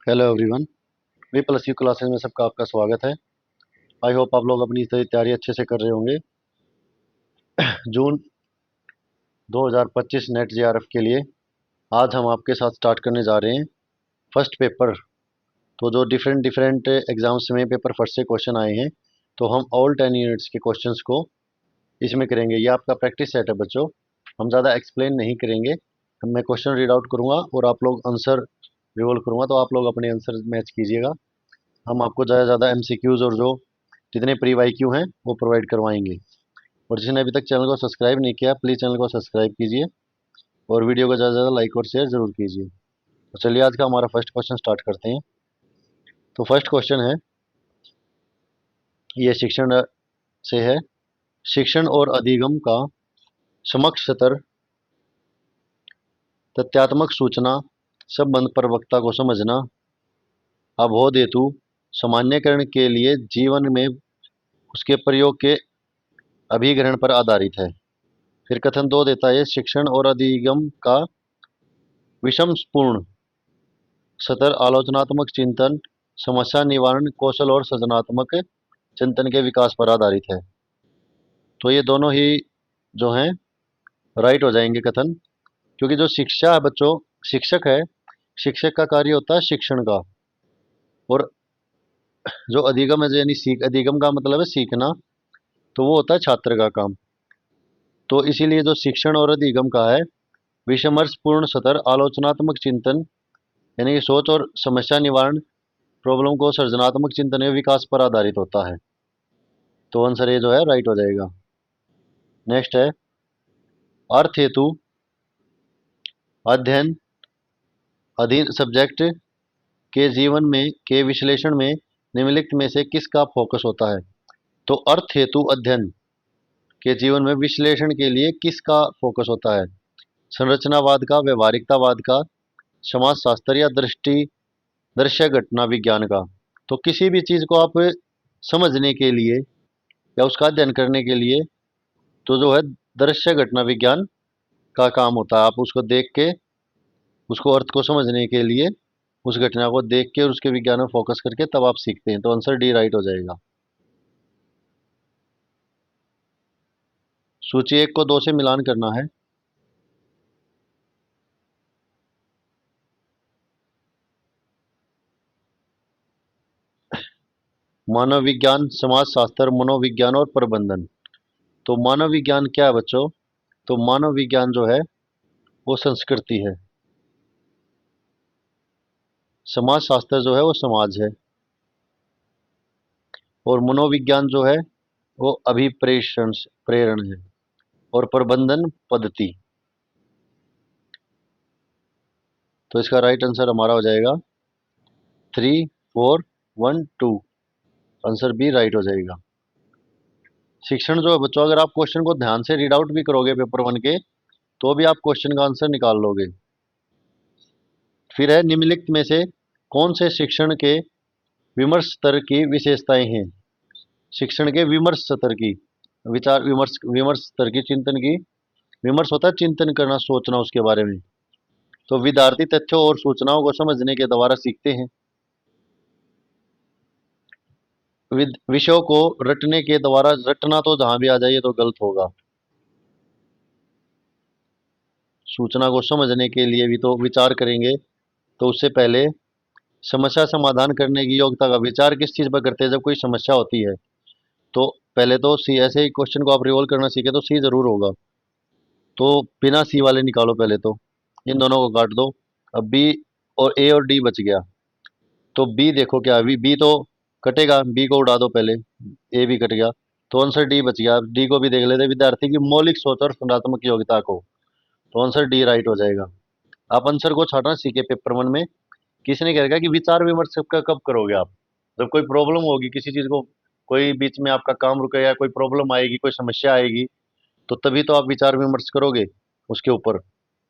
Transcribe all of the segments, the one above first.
Hello everyone. We plus you classes में सबका आपका स्वागत है। आई होप आप लोग अपनी तैयारी अच्छे से कर रहे होंगे। जून 2025 नेट जेआरएफ के लिए आज हम आपके साथ स्टार्ट करने जा रहे हैं फर्स्ट पेपर। तो जो डिफरेंट डिफरेंट एग्जाम्स में पेपर फर्स्ट से क्वेश्चन आए हैं, तो हम ऑल 10 यूनिट्स के क्वेश्चंस को इसमें करेंगे। ये आपका प्रैक्टिस सेट है बच्चों, हम ज़्यादा एक्सप्लेन नहीं करेंगे। मैं क्वेश्चन रीड आउट करूँगा और आप लोग आंसर रिवॉल्व करूँगा, तो आप लोग अपने आंसर मैच कीजिएगा। हम आपको ज़्यादा से ज़्यादा एमसीक्यूज़ और जो जितने प्री वाई क्यू हैं वो प्रोवाइड करवाएंगे। और जिसने अभी तक चैनल को सब्सक्राइब नहीं किया, प्लीज़ चैनल को सब्सक्राइब कीजिए और वीडियो को ज़्यादा से ज़्यादा लाइक और शेयर ज़रूर कीजिए। तो चलिए आज का हमारा फर्स्ट क्वेश्चन स्टार्ट करते हैं। तो फर्स्ट क्वेश्चन है, ये शिक्षण से है। शिक्षण और अधिगम का समक्ष स्तर तथ्यात्मक सूचना संबंध प्रवक्ता को समझना अबोध हेतु सामान्यकरण के लिए जीवन में उसके प्रयोग के अभिग्रहण पर आधारित है। फिर कथन 2 देता है, शिक्षण और अधिगम का विषमपूर्ण स्तर आलोचनात्मक चिंतन, समस्या निवारण कौशल और सृजनात्मक चिंतन के विकास पर आधारित है। तो ये दोनों ही जो हैं राइट हो जाएंगे कथन, क्योंकि जो शिक्षा है बच्चों, शिक्षक है, शिक्षक का कार्य होता है शिक्षण का। और जो अधिगम है यानी सीख, अधिगम का मतलब है सीखना, तो वो होता है छात्र का काम। तो इसीलिए जो शिक्षण और अधिगम का है विषमर्शपूर्ण स्तर आलोचनात्मक चिंतन यानी कि सोच और समस्या निवारण, प्रॉब्लम को सृजनात्मक चिंतन एवं विकास पर आधारित होता है। तो आंसर ये जो है राइट हो जाएगा। नेक्स्ट है, अर्थ हेतु अध्ययन अधीन सब्जेक्ट के जीवन में के विश्लेषण में निम्नलिखित में से किसका फोकस होता है। तो अर्थ हेतु अध्ययन के जीवन में विश्लेषण के लिए किसका फोकस होता है? संरचनावाद का, व्यवहारिकतावाद का, समाज शास्त्र या दृश्य घटना विज्ञान का। तो किसी भी चीज को आप समझने के लिए या उसका अध्ययन करने के लिए तो जो है दृश्य घटना विज्ञान का काम होता है। आप उसको देख के उसको अर्थ को समझने के लिए उस घटना को देख के और उसके विज्ञान में फोकस करके तब आप सीखते हैं। तो आंसर डी राइट हो जाएगा। सूची 1 को 2 से मिलान करना है। मानव विज्ञान, समाज शास्त्र, मनोविज्ञान और प्रबंधन। तो मानव विज्ञान क्या है बच्चों? तो मानव विज्ञान जो है वो संस्कृति है। समाज शास्त्र जो है वो समाज है। और मनोविज्ञान जो है वो अभिप्रेषण प्रेरण है। और प्रबंधन पद्धति। तो इसका राइट आंसर हमारा हो जाएगा 3, 4, 1, 2। आंसर बी राइट हो जाएगा। शिक्षण जो है बच्चों, अगर आप क्वेश्चन को ध्यान से रीड आउट भी करोगे पेपर 1 के, तो भी आप क्वेश्चन का आंसर निकाल लोगे। फिर है, निम्नलिखित में से कौन से शिक्षण के विमर्श स्तर की विशेषताएं हैं? शिक्षण के विमर्श स्तर की, विचार विमर्श, विमर्श स्तर की, चिंतन की। विमर्श होता है चिंतन करना, सोचना उसके बारे में। तो विद्यार्थी तथ्यों और सूचनाओं को समझने के द्वारा सीखते हैं। विषयों को रटने के द्वारा, रटना तो जहां भी आ जाए तो गलत होगा। सूचना को समझने के लिए भी तो विचार करेंगे, तो उससे पहले समस्या समाधान करने की योग्यता का विचार किस चीज पर करते हैं? जब कोई समस्या होती है तो पहले तो सी, ऐसे ही क्वेश्चन को आप रिवॉल्व करना सीखे तो सी जरूर होगा। तो बिना सी वाले निकालो पहले, तो इन दोनों को काट दो। अब बी और ए और डी बच गया। तो बी देखो क्या, अभी बी तो कटेगा, बी को उड़ा दो पहले, ए भी कट गया। तो आंसर डी बच गया। डी को भी देख लेते, विद्यार्थी की मौलिक सोच और संज्ञानात्मक योग्यता को। तो आंसर डी राइट हो जाएगा। आप आंसर को छाटना सीखे पेपर 1 में। किसने कहेगा कि विचार विमर्श का कब करोगे आप? जब कोई प्रॉब्लम होगी किसी चीज को, कोई बीच में आपका काम रुकेगा, कोई प्रॉब्लम आएगी, कोई समस्या आएगी, तो तभी तो आप विचार विमर्श करोगे उसके ऊपर।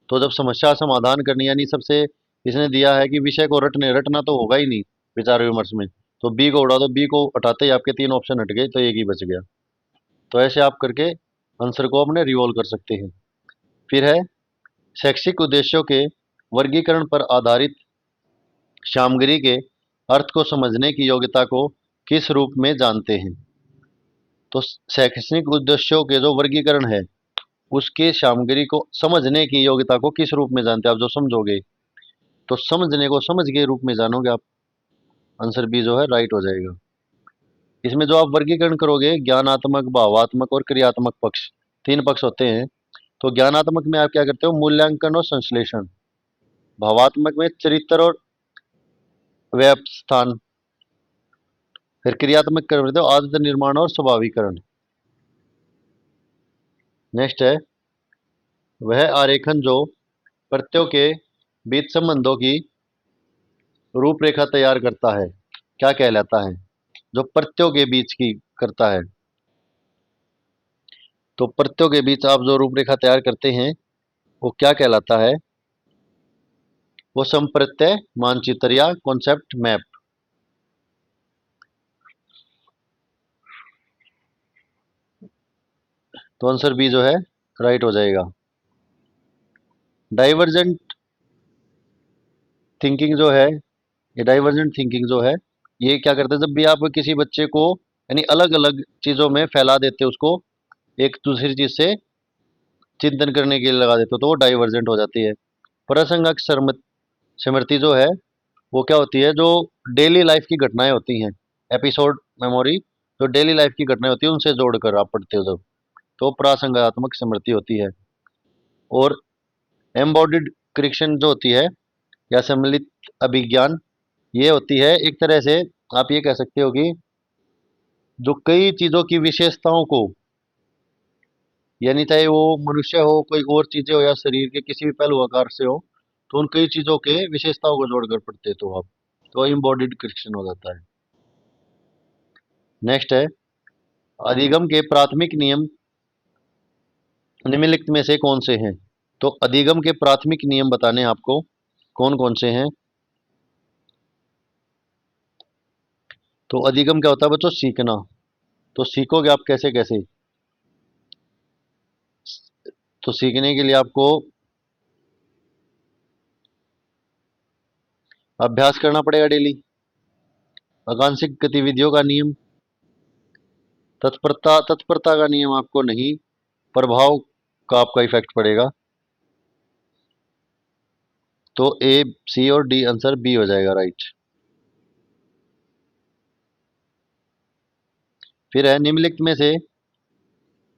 तो जब समस्या समाधान करनी, यानी सबसे इसने दिया है कि विषय को रटना तो होगा ही नहीं विचार विमर्श में। तो बी को उड़ा दो, बी को हटाते ही आपके 3 ऑप्शन हट गए, तो एक ही बच गया। तो ऐसे आप करके आंसर को अपने रिवॉल्व कर सकते हैं। फिर है, शैक्षिक उद्देश्यों के वर्गीकरण पर आधारित सामग्री के अर्थ को समझने की योग्यता को किस रूप में जानते हैं? तो शैक्षणिक उद्देश्यों के जो वर्गीकरण है उसके सामग्री को समझने की योग्यता को किस रूप में जानते हैं? आप जो समझोगे तो समझने को समझ के रूप में जानोगे आप। आंसर बी जो है राइट हो जाएगा। इसमें जो आप वर्गीकरण करोगे ज्ञानात्मक, भावात्मक और क्रियात्मक पक्ष, तीन पक्ष होते हैं। तो ज्ञानात्मक में आप क्या करते हो? मूल्यांकन और संश्लेषण। भावात्मक में चरित्र और व्यापस्थान। फिर क्रियात्मक करते हो आदत निर्माण और स्वाभाविकरण। नेक्स्ट है वह आरेखन जो प्रत्ययों के बीच संबंधों की रूपरेखा तैयार करता है क्या कहलाता है? जो प्रत्ययों के बीच की करता है, तो प्रत्ययों के बीच आप जो रूपरेखा तैयार करते हैं वो क्या कहलाता है? वो संप्रत्यय मानचित्र या कॉन्सेप्ट मैप। तो आंसर बी जो है राइट हो जाएगा। डाइवर्जेंट थिंकिंग जो है, ये डाइवर्जेंट थिंकिंग जो है ये क्या करता है? जब भी आप किसी बच्चे को यानी अलग अलग चीजों में फैला देते हो, उसको एक दूसरी चीज से चिंतन करने के लिए लगा देते हो, तो वो डाइवर्जेंट हो जाती है। प्रसंगक स्मृति जो है वो क्या होती है? जो डेली लाइफ की घटनाएं होती हैं, एपिसोड मेमोरी, जो डेली लाइफ की घटनाएं होती है उनसे जोड़कर आप पढ़ते हो जब, तो प्रासंगात्मक स्मृति होती है। और एम्बॉडिड करेक्शन जो होती है या सम्मिलित अभिज्ञान, ये होती है एक तरह से आप ये कह सकते हो कि जो कई चीज़ों की विशेषताओं को, यानी चाहे वो मनुष्य हो, कोई और चीज़ें हो या शरीर के किसी भी पहलू आकार से हो, तो उन कई चीज़ों के विशेषताओं को जोड़कर पढ़ते तो आप, तो एम्बॉडिड करेक्शन हो जाता है। नेक्स्ट है अधिगम के प्राथमिक नियम निम्नलिखित में से कौन से हैं? तो अधिगम के प्राथमिक नियम बताने हैं आपको, कौन कौन से हैं? तो अधिगम क्या होता है बच्चों? सीखना। तो सीखोगे आप कैसे कैसे? तो सीखने के लिए आपको अभ्यास करना पड़ेगा डेली। आकांक्षिक गतिविधियों का नियम, तत्परता तत्परता का नियम आपको नहीं, प्रभाव का आपका इफेक्ट पड़ेगा। तो ए, सी और डी आंसर बी हो जाएगा राइट। फिर है निम्नलिखित में से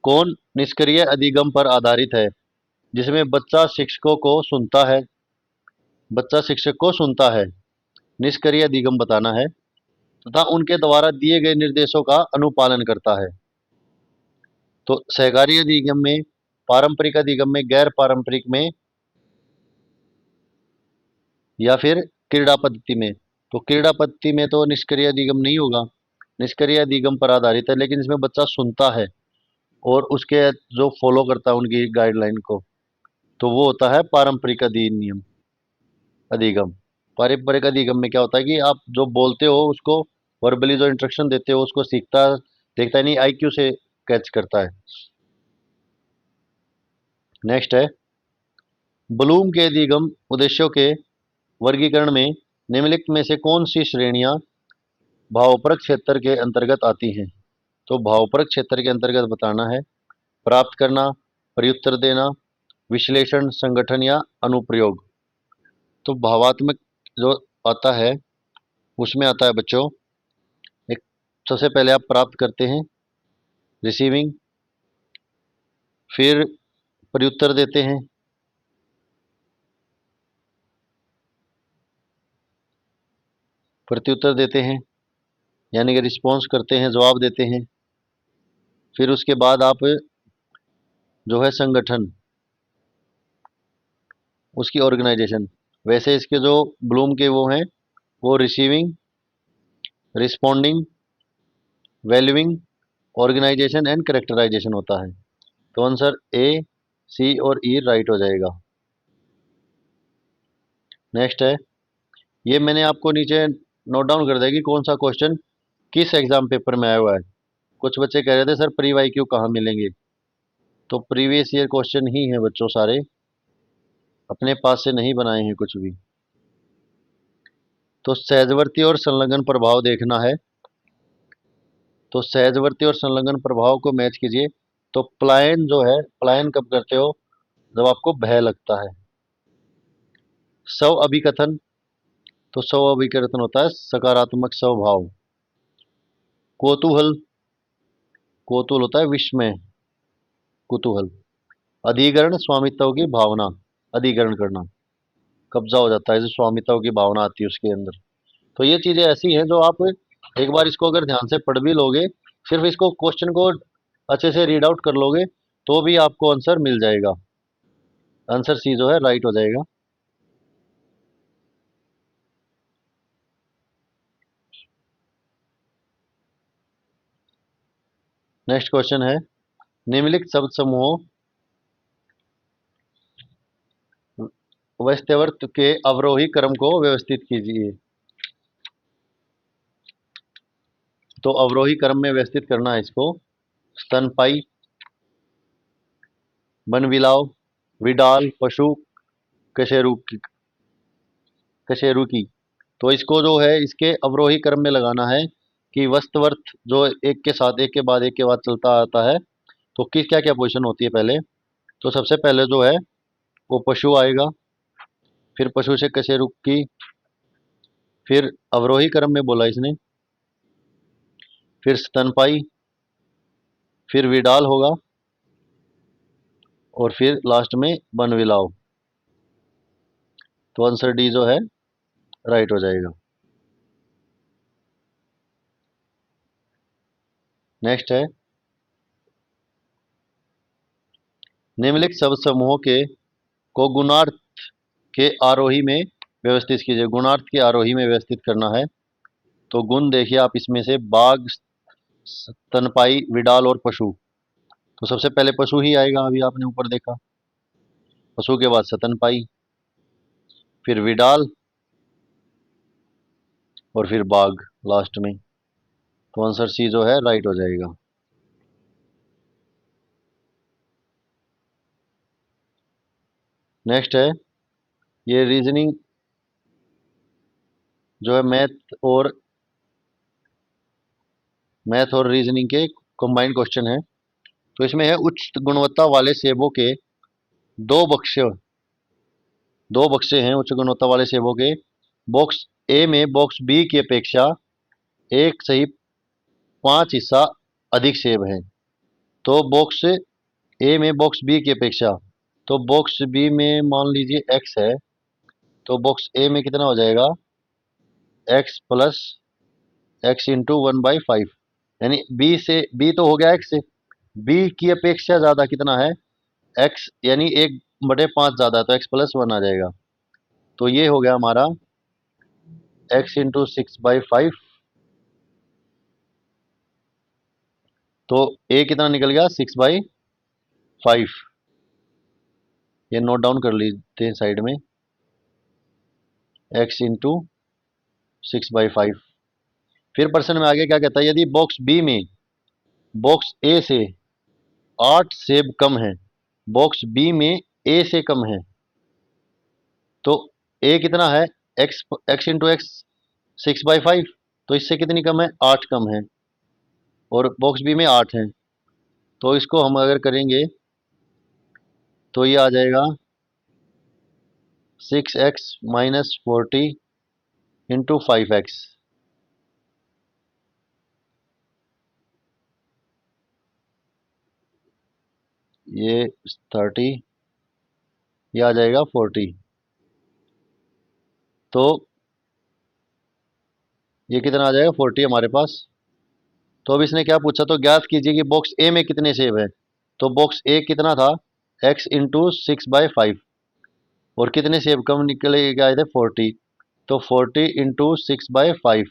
कौन निष्क्रिय अधिगम पर आधारित है? जिसमें बच्चा शिक्षक को सुनता है, निष्क्रिय अधिगम बताना है, तथा उनके द्वारा दिए गए निर्देशों का अनुपालन करता है। तो सहकारी अधिगम में, पारंपरिक अधिगम में, गैर पारंपरिक में, या फिर क्रीड़ा पद्धति में। तो क्रीड़ा पद्धति में तो निष्क्रिय अधिगम नहीं होगा, निष्क्रिय अधिगम पर आधारित है, लेकिन इसमें बच्चा सुनता है और उसके जो फॉलो करता है उनकी गाइडलाइन को, तो वो होता है पारंपरिक अधिनियम अधिगम। पारंपरिक अधिगम में क्या होता है कि आप जो बोलते हो उसको, वर्बली जो इंस्ट्रक्शन देते हो उसको सीखता देखता नहीं, आईक्यू से कैच करता है। नेक्स्ट है ब्लूम के अधिगम उद्देश्यों के वर्गीकरण में निम्नलिखित में से कौन सी श्रेणियां भावप्रक क्षेत्र के अंतर्गत आती हैं? तो भावप्रक क्षेत्र के अंतर्गत बताना है प्राप्त करना, प्रत्युत्तर देना, विश्लेषण, संगठन या अनुप्रयोग। तो भावात्मक जो आता है उसमें आता है बच्चों, एक सबसे पहले आप प्राप्त करते हैं, रिसीविंग, फिर प्रत्युत्तर देते हैं, यानी कि रिस्पॉन्स करते हैं, जवाब देते हैं। फिर उसके बाद आप जो है संगठन, उसकी ऑर्गेनाइजेशन। वैसे इसके जो ब्लूम के वो हैं, वो receiving, responding, valuing, organisation and characterisation होता है। तो आंसर ए, सी और ई राइट हो जाएगा। नेक्स्ट है, ये मैंने आपको नीचे नोट डाउन कर दिया कि कौन सा क्वेश्चन किस एग्जाम पेपर में आया हुआ है। कुछ बच्चे कह रहे थे सर प्री वाई क्यू कहाँ मिलेंगे? तो प्रीवियस ईयर क्वेश्चन ही है बच्चों सारे, अपने पास से नहीं बनाए हैं कुछ भी। तो सहजवर्ती और संलग्न प्रभाव देखना है। तो सहजवर्ती और संलग्न प्रभाव को मैच कीजिए। तो पलायन जो है, पलायन कब करते हो? जब आपको भय लगता है। स्व अभिकथन, तो स्व अभिकथन होता है सकारात्मक स्वभाव। कौतूहल, कौतूहल होता है विस्मय, कुतूहल। अधिकरण, स्वामित्व की भावना, अधिकरण करना, कब्जा हो जाता है, जो स्वामित्व की भावना आती है उसके अंदर। तो ये चीजें ऐसी हैं जो आप एक बार इसको अगर ध्यान से पढ़ भी लोगे, सिर्फ इसको क्वेश्चन को अच्छे से रीड आउट कर लोगे, तो भी आपको आंसर मिल जाएगा। आंसर सी जो है राइट हो जाएगा। नेक्स्ट क्वेश्चन है, निम्नलिखित शब्द समूहों व्यस्तवर्त के अवरोही क्रम को व्यवस्थित कीजिए। तो अवरोही क्रम में व्यवस्थित करना है इसको। स्तनपाई, बनविलाव, विडाल, पशु, कशेरुकी, कशेरुकी। तो इसको जो है इसके अवरोही क्रम में लगाना है कि वस्तवर्त जो एक के साथ एक के बाद एक के बाद चलता आता है। तो किस क्या क्या पोजीशन होती है पहले? तो सबसे पहले जो है वो पशु आएगा, फिर पशु से कशेरुकी, फिर अवरोही क्रम में बोला इसने, फिर स्तनपाई, फिर विडाल होगा, और फिर लास्ट में बनविलाव। तो आंसर डी जो है राइट हो जाएगा। नेक्स्ट है, निम्नलिखित शब्द समूहों के को गुणार्थ के आरोही में व्यवस्थित कीजिए। गुणार्थ के आरोही में व्यवस्थित करना है। तो गुण देखिए आप इसमें से बाघ, स्तनपाई, विडाल और पशु। तो सबसे पहले पशु ही आएगा, अभी आपने ऊपर देखा। पशु के बाद स्तनपाई, फिर विडाल, और फिर बाघ लास्ट में। तो आंसर सी जो है राइट हो जाएगा। नेक्स्ट है, ये रीजनिंग जो है मैथ और रीजनिंग के कंबाइंड क्वेश्चन है। तो इसमें है उच्च गुणवत्ता वाले सेबों के दो बक्से, दो बक्से हैं उच्च गुणवत्ता वाले सेबों के। बॉक्स ए में बॉक्स बी की अपेक्षा एक सही 5 हिस्सा अधिक सेब हैं। तो बॉक्स ए में बॉक्स बी की अपेक्षा, तो बॉक्स बी में मान लीजिए एक्स है, तो बॉक्स ए में कितना हो जाएगा? X plus x into 1/5। यानी बी से, बी तो हो गया एक्स से, बी की अपेक्षा ज़्यादा कितना है? एक्स, यानी 1/5 ज़्यादा, तो एक्स प्लस 1 आ जाएगा। तो ये हो गया हमारा एक्स इंटू 6/5। तो ए कितना निकल गया? 6/5। ये नोट डाउन कर लेते हैं साइड में, एक्स इंटू 6/5। फिर प्रश्न में आगे क्या कहता है, यदि बॉक्स बी में बॉक्स ए से 8 सेब कम है, बॉक्स बी में ए से कम है, तो ए कितना है? X, x into x 6/5। तो इससे कितनी कम है? 8 कम है, और बॉक्स बी में 8 है। तो इसको हम अगर करेंगे तो ये आ जाएगा 6x - 40 इंटू 5x। ये 30, ये आ जाएगा 40। तो ये कितना आ जाएगा? 40 हमारे पास। तो अब इसने क्या पूछा, तो ज्ञात कीजिए कि बॉक्स ए में कितने सेब है। तो बॉक्स ए कितना था? एक्स इंटू 6/5, और कितने सेब कम निकले गए थे? 40। तो 40 इंटू 6/5,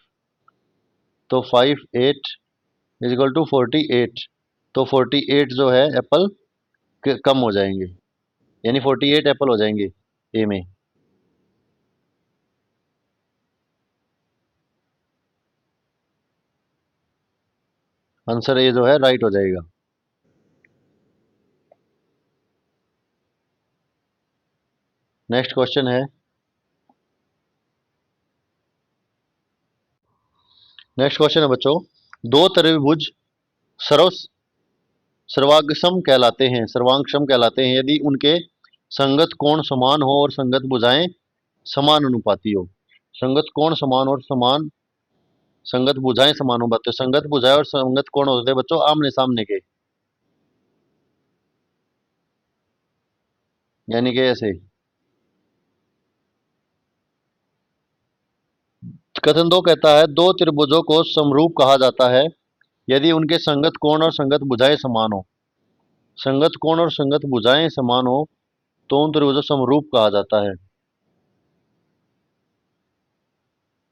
तो 58 इजिकल टू 48। तो 48 जो है एप्पल कम हो जाएंगे, यानी 48 एप्पल हो जाएंगे ए में। आंसर ए जो है राइट हो जाएगा। नेक्स्ट क्वेश्चन है, नेक्स्ट क्वेश्चन है बच्चों, दो त्रिभुज सर्व सर्वांगसम कहलाते हैं यदि उनके संगत कोण समान हो और संगत भुजाएं समान अनुपाती हो। संगत कोण समान और समान संगत भुजाएं समान अनुपाती हो। संगत भुजाएं और संगत कोण होते हैं बच्चों आमने सामने के, यानी कि ऐसे। कथन दो कहता है दो त्रिभुजों को समरूप कहा जाता है यदि उनके संगत कोण और संगत भुजाएं समान हो। संगत कोण और संगत भुजाएं समान हो तो उन त्रिभुजों समरूप कहा जाता है।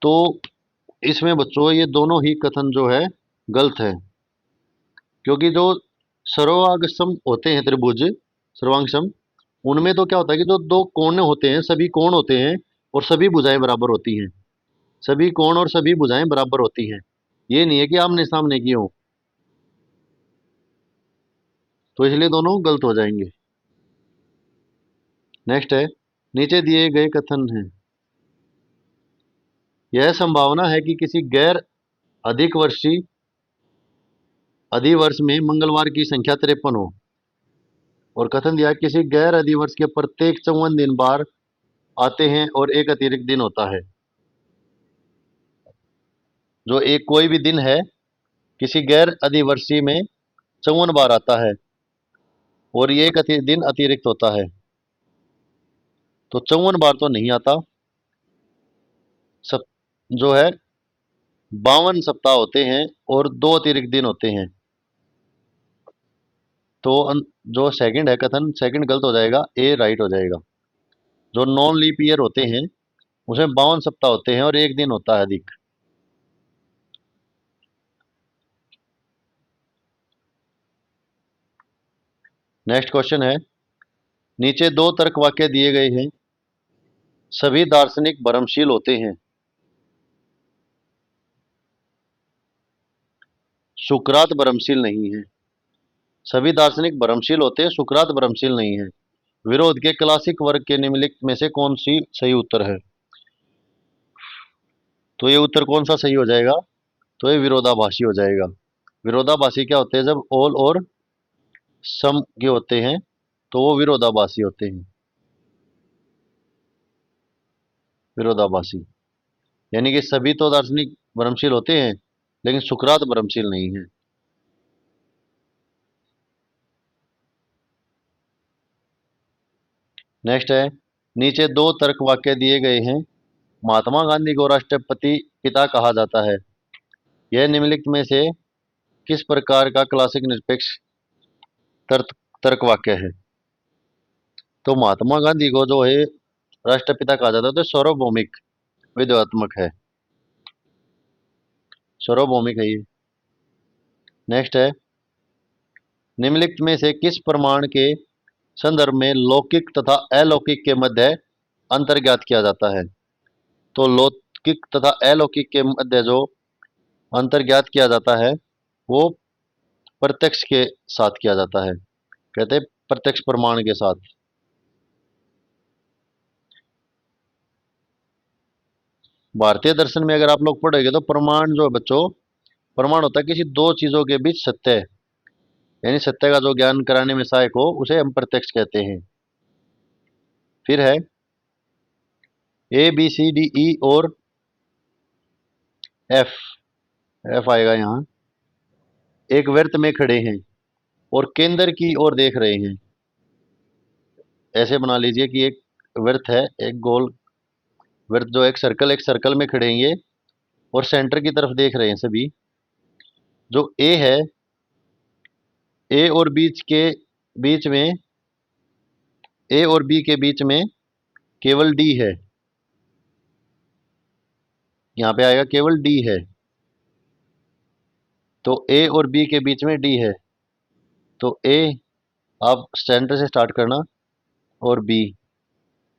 तो इसमें बच्चों ये दोनों ही कथन जो है गलत है, क्योंकि जो सर्वांगसम होते हैं त्रिभुज, सर्वांगसम, उनमें तो क्या होता है कि जो दो कोण होते हैं, सभी कोण होते हैं और सभी भुजाएं बराबर होती हैं। सभी कोण और सभी भुजाएं बराबर होती हैं, ये नहीं है कि आमने सामने की हो। तो इसलिए दोनों गलत हो जाएंगे। नेक्स्ट है, नीचे दिए गए कथन है, यह संभावना है कि किसी गैर अधिक वर्षी अधिवर्ष में मंगलवार की संख्या 53 हो। और कथन दिया है, किसी गैर अधिवर्ष के प्रत्येक 54 दिन बार आते हैं और एक अतिरिक्त दिन होता है। जो एक कोई भी दिन है किसी गैर अधिवर्षी में 54 बार आता है और ये एक दिन अतिरिक्त होता है। तो 54 बार तो नहीं आता, सब जो है 52 सप्ताह होते हैं और दो अतिरिक्त दिन होते हैं। तो जो सेकंड है कथन, सेकंड गलत हो जाएगा, ए राइट हो जाएगा। जो नॉन लीप ईयर होते हैं उसमें 52 सप्ताह होते हैं और एक दिन होता है अधिक। नेक्स्ट क्वेश्चन है, नीचे दो तर्क वाक्य दिए गए हैं, सभी दार्शनिक भ्रमशील होते हैं। सुकरात भ्रमशील नहीं है। सभी दार्शनिक भ्रमशील होते हैं, सुकरात भ्रमशील नहीं है। विरोध के क्लासिक वर्ग के निम्नलिखित में से कौन सी सही उत्तर है? तो ये उत्तर कौन सा सही हो जाएगा? तो ये विरोधाभासी हो जाएगा। विरोधाभासी क्या होते हैं? जब ऑल और सम के होते हैं तो वो विरोधाभासी होते हैं। विरोधाभासी यानी कि सभी तो दार्शनिक भ्रमशील होते हैं लेकिन सुकरात भ्रमशील नहीं है। नेक्स्ट है, नीचे दो तर्क वाक्य दिए गए हैं, महात्मा गांधी को राष्ट्रपति पिता कहा जाता है, यह निम्नलिखित में से किस प्रकार का क्लासिक निरपेक्ष तर्क तर्क वाक्य है? तो महात्मा गांधी को जो है राष्ट्रपिता कहा जाता है तो सार्वभौमिक विद्यात्मक है, सार्वभौमिक है ये। नेक्स्ट है, निम्नलिखित में से किस प्रमाण के संदर्भ में लौकिक तथा अलौकिक के मध्य अंतर ज्ञात किया जाता है? तो लौकिक तथा अलौकिक के मध्य जो अंतर ज्ञात किया जाता है वो प्रत्यक्ष के साथ किया जाता है, कहते हैं प्रत्यक्ष प्रमाण के साथ। भारतीय दर्शन में अगर आप लोग पढ़ोगे तो प्रमाण जो है बच्चों, प्रमाण होता है किसी दो चीजों के बीच सत्य, यानी सत्य का जो ज्ञान कराने में सहायक हो उसे हम प्रत्यक्ष कहते हैं। फिर है A B C D E और एफ, एफ आएगा यहाँ, एक वृत्त में खड़े हैं और केंद्र की ओर देख रहे हैं। ऐसे बना लीजिए कि एक वृत्त है, एक गोल वृत्त जो एक सर्कल में खड़े हैं ये और सेंटर की तरफ देख रहे हैं सभी। जो ए है, ए और बीच में ए और बी के बीच में केवल डी है, यहाँ पे आएगा केवल डी है। तो ए और बी के बीच में डी है, तो ए आप सेंटर से स्टार्ट करना और बी,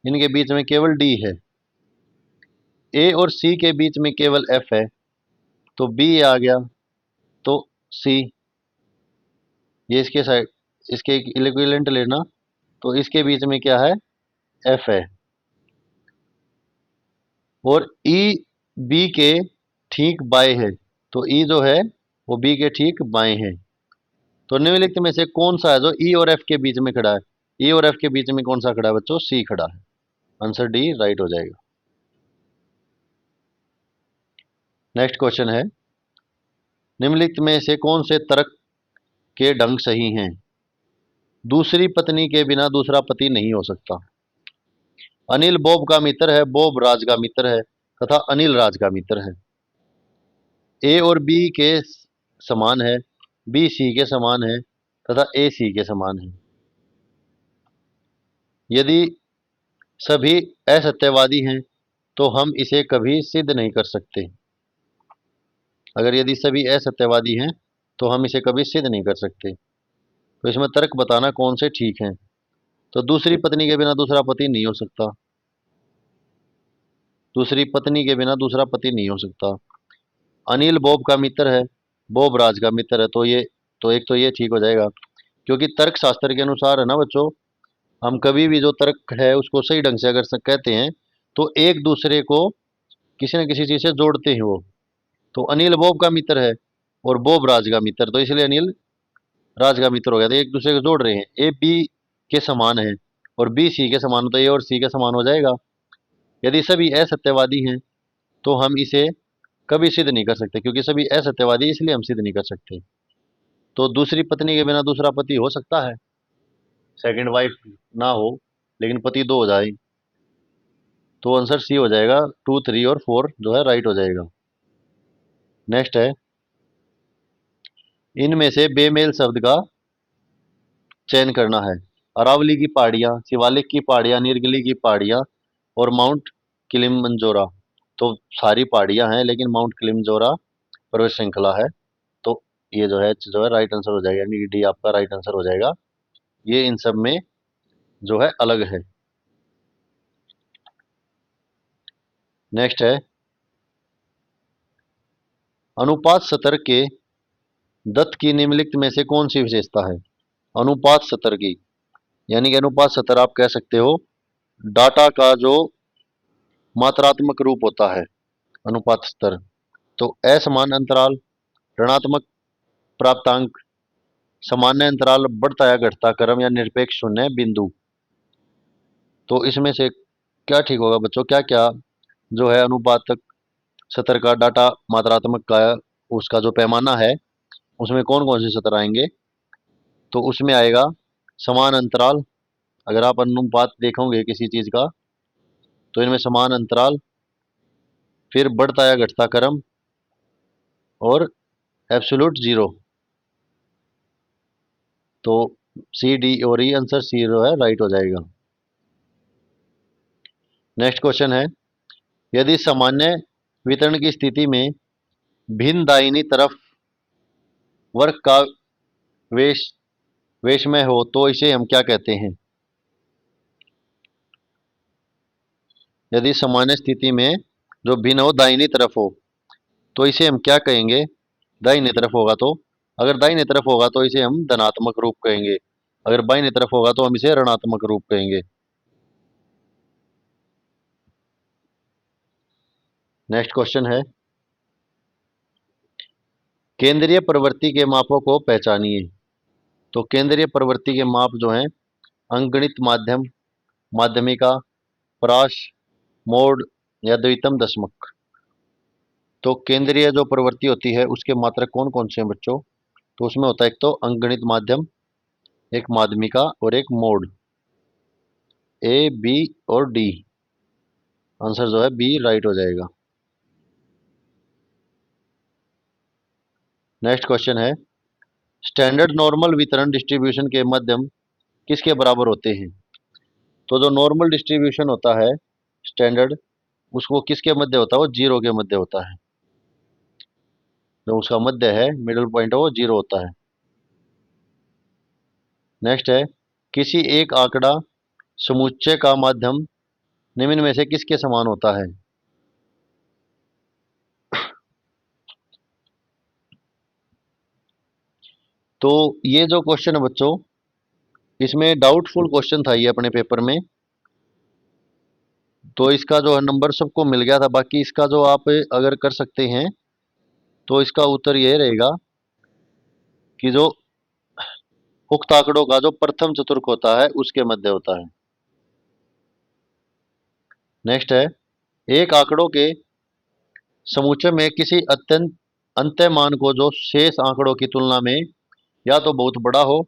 इनके बीच में केवल डी है। ए और सी के बीच में केवल एफ है, तो बी आ गया, तो सी, ये इसके साइड, इसके इक्विवेलेंट लेना, तो इसके बीच में क्या है? एफ है। और ई बी के ठीक बाय है, तो ई जो है वो बी के ठीक बाएं है। तो निम्नलिखित में से कौन सा है जो ई और एफ के बीच में खड़ा है? ई और एफ के बीच में कौन सा खड़ा है बच्चों? सी खड़ा है। आंसर डी राइट हो जाएगा। नेक्स्ट क्वेश्चन है, निम्नलिखित में से कौन से तर्क के ढंग सही हैं? दूसरी पत्नी के बिना दूसरा पति नहीं हो सकता। अनिल बॉब का मित्र है, बॉब राज का मित्र है तथा अनिल राज का मित्र है। ए और बी के समान है, बी सी के समान है तथा ए सी के समान है। यदि सभी असत्यवादी हैं तो हम इसे कभी सिद्ध नहीं कर सकते। अगर यदि सभी असत्यवादी हैं तो हम इसे कभी सिद्ध नहीं कर सकते। तो इसमें तर्क बताना कौन से ठीक हैं। तो दूसरी पत्नी के बिना दूसरा पति नहीं हो सकता। दूसरी पत्नी के बिना दूसरा पति नहीं हो सकता। अनिल बॉब का मित्र है, बॉब राज का मित्र है, तो एक तो ये ठीक हो जाएगा। क्योंकि तर्क शास्त्र के अनुसार है ना बच्चों, हम कभी भी जो तर्क है उसको सही ढंग से अगर कहते हैं तो एक दूसरे को किसी न किसी चीज़ से जोड़ते हैं वो। तो अनिल बॉब का मित्र है और बॉब राज का मित्र, तो इसलिए अनिल राज का मित्र हो गया। तो एक दूसरे को जोड़ रहे हैं। ए बी के समान है और बी सी के समान हो, तो ए और सी के समान हो जाएगा। यदि सभी असत्यवादी हैं तो हम इसे कभी सिद्ध नहीं कर सकते, क्योंकि सभी असत्यवादी, इसलिए हम सिद्ध नहीं कर सकते। तो दूसरी पत्नी के बिना दूसरा पति हो सकता है, सेकंड वाइफ ना हो लेकिन पति दो हो जाए। तो आंसर सी हो जाएगा। 2, 3 और 4 जो है राइट हो जाएगा। नेक्स्ट है, इनमें से बेमेल शब्द का चयन करना है। अरावली की पहाड़ियाँ, शिवालिक की पहाड़ियाँ, नीलगिरी की पहाड़ियाँ और माउंट किलिमंजारो। तो सारी पहाड़ियाँ हैं लेकिन माउंट किलिमंजारो पर्वत श्रृंखला है। तो ये जो है राइट आंसर हो जाएगा, यानी कि डी आपका राइट आंसर हो जाएगा। ये इन सब में जो है अलग है। नेक्स्ट है, अनुपात सतर के दत्त की निम्नलिखित में से कौन सी विशेषता है? अनुपात सतर की, यानी कि अनुपात सतर आप कह सकते हो डाटा का जो मात्रात्मक रूप होता है। अनुपात सतर तो असमान अंतराल, ऋणात्मक प्राप्तांक, सामान्य अंतराल, बढ़ता या घटता क्रम या निरपेक्ष शून्य बिंदु। तो इसमें से क्या ठीक होगा बच्चों? क्या क्या जो है अनुपातक सतर का डाटा मात्रात्मक का उसका जो पैमाना है उसमें कौन कौन से सतर आएंगे? तो उसमें आएगा समान अंतराल। अगर आप अनुपात देखोगे किसी चीज़ का तो इनमें समान अंतराल, फिर बढ़ता या घटता क्रम और एब्सोल्यूट जीरो। तो सी डी और ई आंसर सी जो है राइट हो जाएगा। नेक्स्ट क्वेश्चन है, यदि सामान्य वितरण की स्थिति में भिन्न दाहिनी तरफ वर्ग का वेश वेशमय हो तो इसे हम क्या कहते हैं? यदि सामान्य स्थिति में जो भिन्न हो दाहिनी तरफ हो तो इसे हम क्या कहेंगे? दाहिने तरफ होगा तो, अगर दाहिने तरफ होगा तो इसे हम धनात्मक रूप कहेंगे, अगर बाईने तरफ होगा तो हम इसे ऋणात्मक रूप कहेंगे। नेक्स्ट क्वेश्चन है, केंद्रीय प्रवृत्ति के मापों को पहचानिए। तो केंद्रीय प्रवृत्ति के माप जो हैं अंकगणित माध्यम, माध्यमिका, प्राश, मोड या द्वितम दशमक। तो केंद्रीय जो प्रवृत्ति होती है उसके मात्रक कौन कौन से हैं बच्चों? तो उसमें होता है एक तो अंकगणित माध्यम, एक माध्यमिका और एक मोड। ए बी और डी, आंसर जो है बी राइट हो जाएगा। नेक्स्ट क्वेश्चन है, स्टैंडर्ड नॉर्मल वितरण डिस्ट्रीब्यूशन के मध्यम किसके बराबर होते हैं? तो जो नॉर्मल डिस्ट्रीब्यूशन होता है स्टैंडर्ड, उसको किसके मध्य होता है? वो जीरो के मध्य होता है। जो उसका मध्य है, मिडिल पॉइंट है, वो जीरो होता है। नेक्स्ट है, किसी एक आंकड़ा समुच्चय का माध्यम निम्न में से किसके समान होता है? तो ये जो क्वेश्चन है बच्चों, इसमें डाउटफुल क्वेश्चन था ये अपने पेपर में। तो इसका जो है नंबर सबको मिल गया था। बाकी इसका जो आप अगर कर सकते हैं तो इसका उत्तर यह रहेगा कि जो उक्त आंकड़ों का जो प्रथम चतुर्क होता है उसके मध्य होता है। नेक्स्ट है, एक आंकड़ों के समुच्चय में किसी अत्यंत अंत्य मान को जो शेष आंकड़ों की तुलना में या तो बहुत बड़ा हो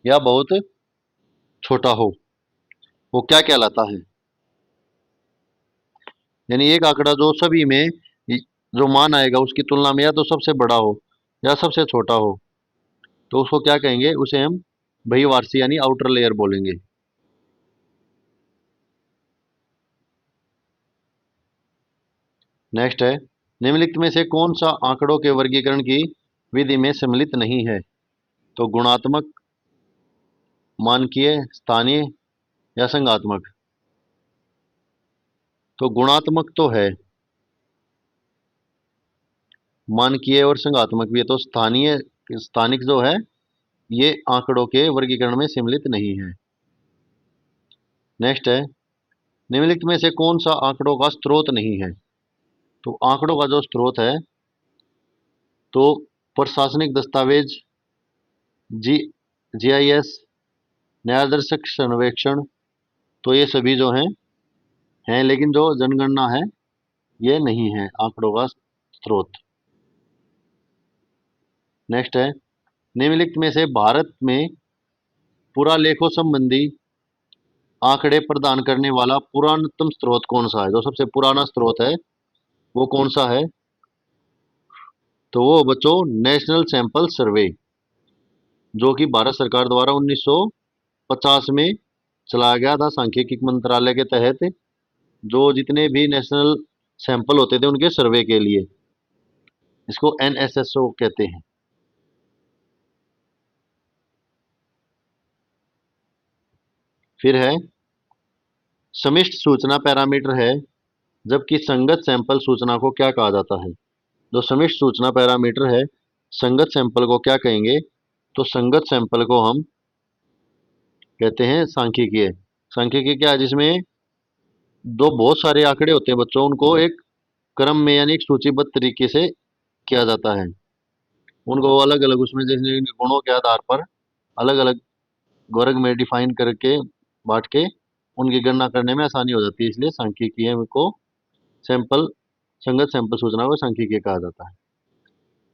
या बहुत छोटा हो, वो क्या कहलाता है? यानी एक आंकड़ा जो सभी में जो मान आएगा उसकी तुलना में या तो सबसे बड़ा हो या सबसे छोटा हो, तो उसको क्या कहेंगे? उसे हम बहिर्वार्षिक यानी आउटर लेयर बोलेंगे। नेक्स्ट है, निम्नलिखित में से कौन सा आंकड़ों के वर्गीकरण की विधि में सम्मिलित नहीं है? तो गुणात्मक, मानकीय, स्थानीय या संघात्मक? तो गुणात्मक तो है, मानकीय और संघात्मक भी है, तो स्थानीय स्थानिक जो है ये आंकड़ों के वर्गीकरण में सम्मिलित नहीं है। नेक्स्ट है, निम्नलिखित में से कौन सा आंकड़ों का स्रोत नहीं है? तो आंकड़ों का जो स्रोत है तो प्रशासनिक दस्तावेज, जी जीआईएस, न्यायादर्शक सर्वेक्षण, तो ये सभी जो हैं लेकिन जो जनगणना है ये नहीं है आंकड़ों का स्रोत। नेक्स्ट है, निम्नलिखित में से भारत में पुरालेखों संबंधी आंकड़े प्रदान करने वाला पुरातनतम स्रोत कौन सा है? जो सबसे पुराना स्रोत है वो कौन सा है? तो वो बच्चों नेशनल सैंपल सर्वे, जो कि भारत सरकार द्वारा 1950 में चलाया गया था सांख्यिकी मंत्रालय के तहत, जो जितने भी नेशनल सैंपल होते थे उनके सर्वे के लिए, इसको एनएसएसओ कहते हैं। फिर है, समिष्ट सूचना पैरामीटर है, जबकि संगत सैंपल सूचना को क्या कहा जाता है? जो समिष्ट सूचना पैरामीटर है, संगत सैंपल को क्या कहेंगे? तो संगत सैंपल को हम कहते हैं सांख्यिकीय। सांख्यिकीय क्या है? जिसमें दो बहुत सारे आंकड़े होते हैं बच्चों, उनको एक क्रम में यानी एक सूचीबद्ध तरीके से किया जाता है, उनको अलग अलग उसमें जैसे गुणों के आधार पर अलग अलग वर्ग में डिफाइन करके बांट के उनकी गणना करने में आसानी हो जाती है, इसलिए सांख्यिकीय को सैंपल संगत सैंपल सूचना को सांख्यिकीय कहा जाता है।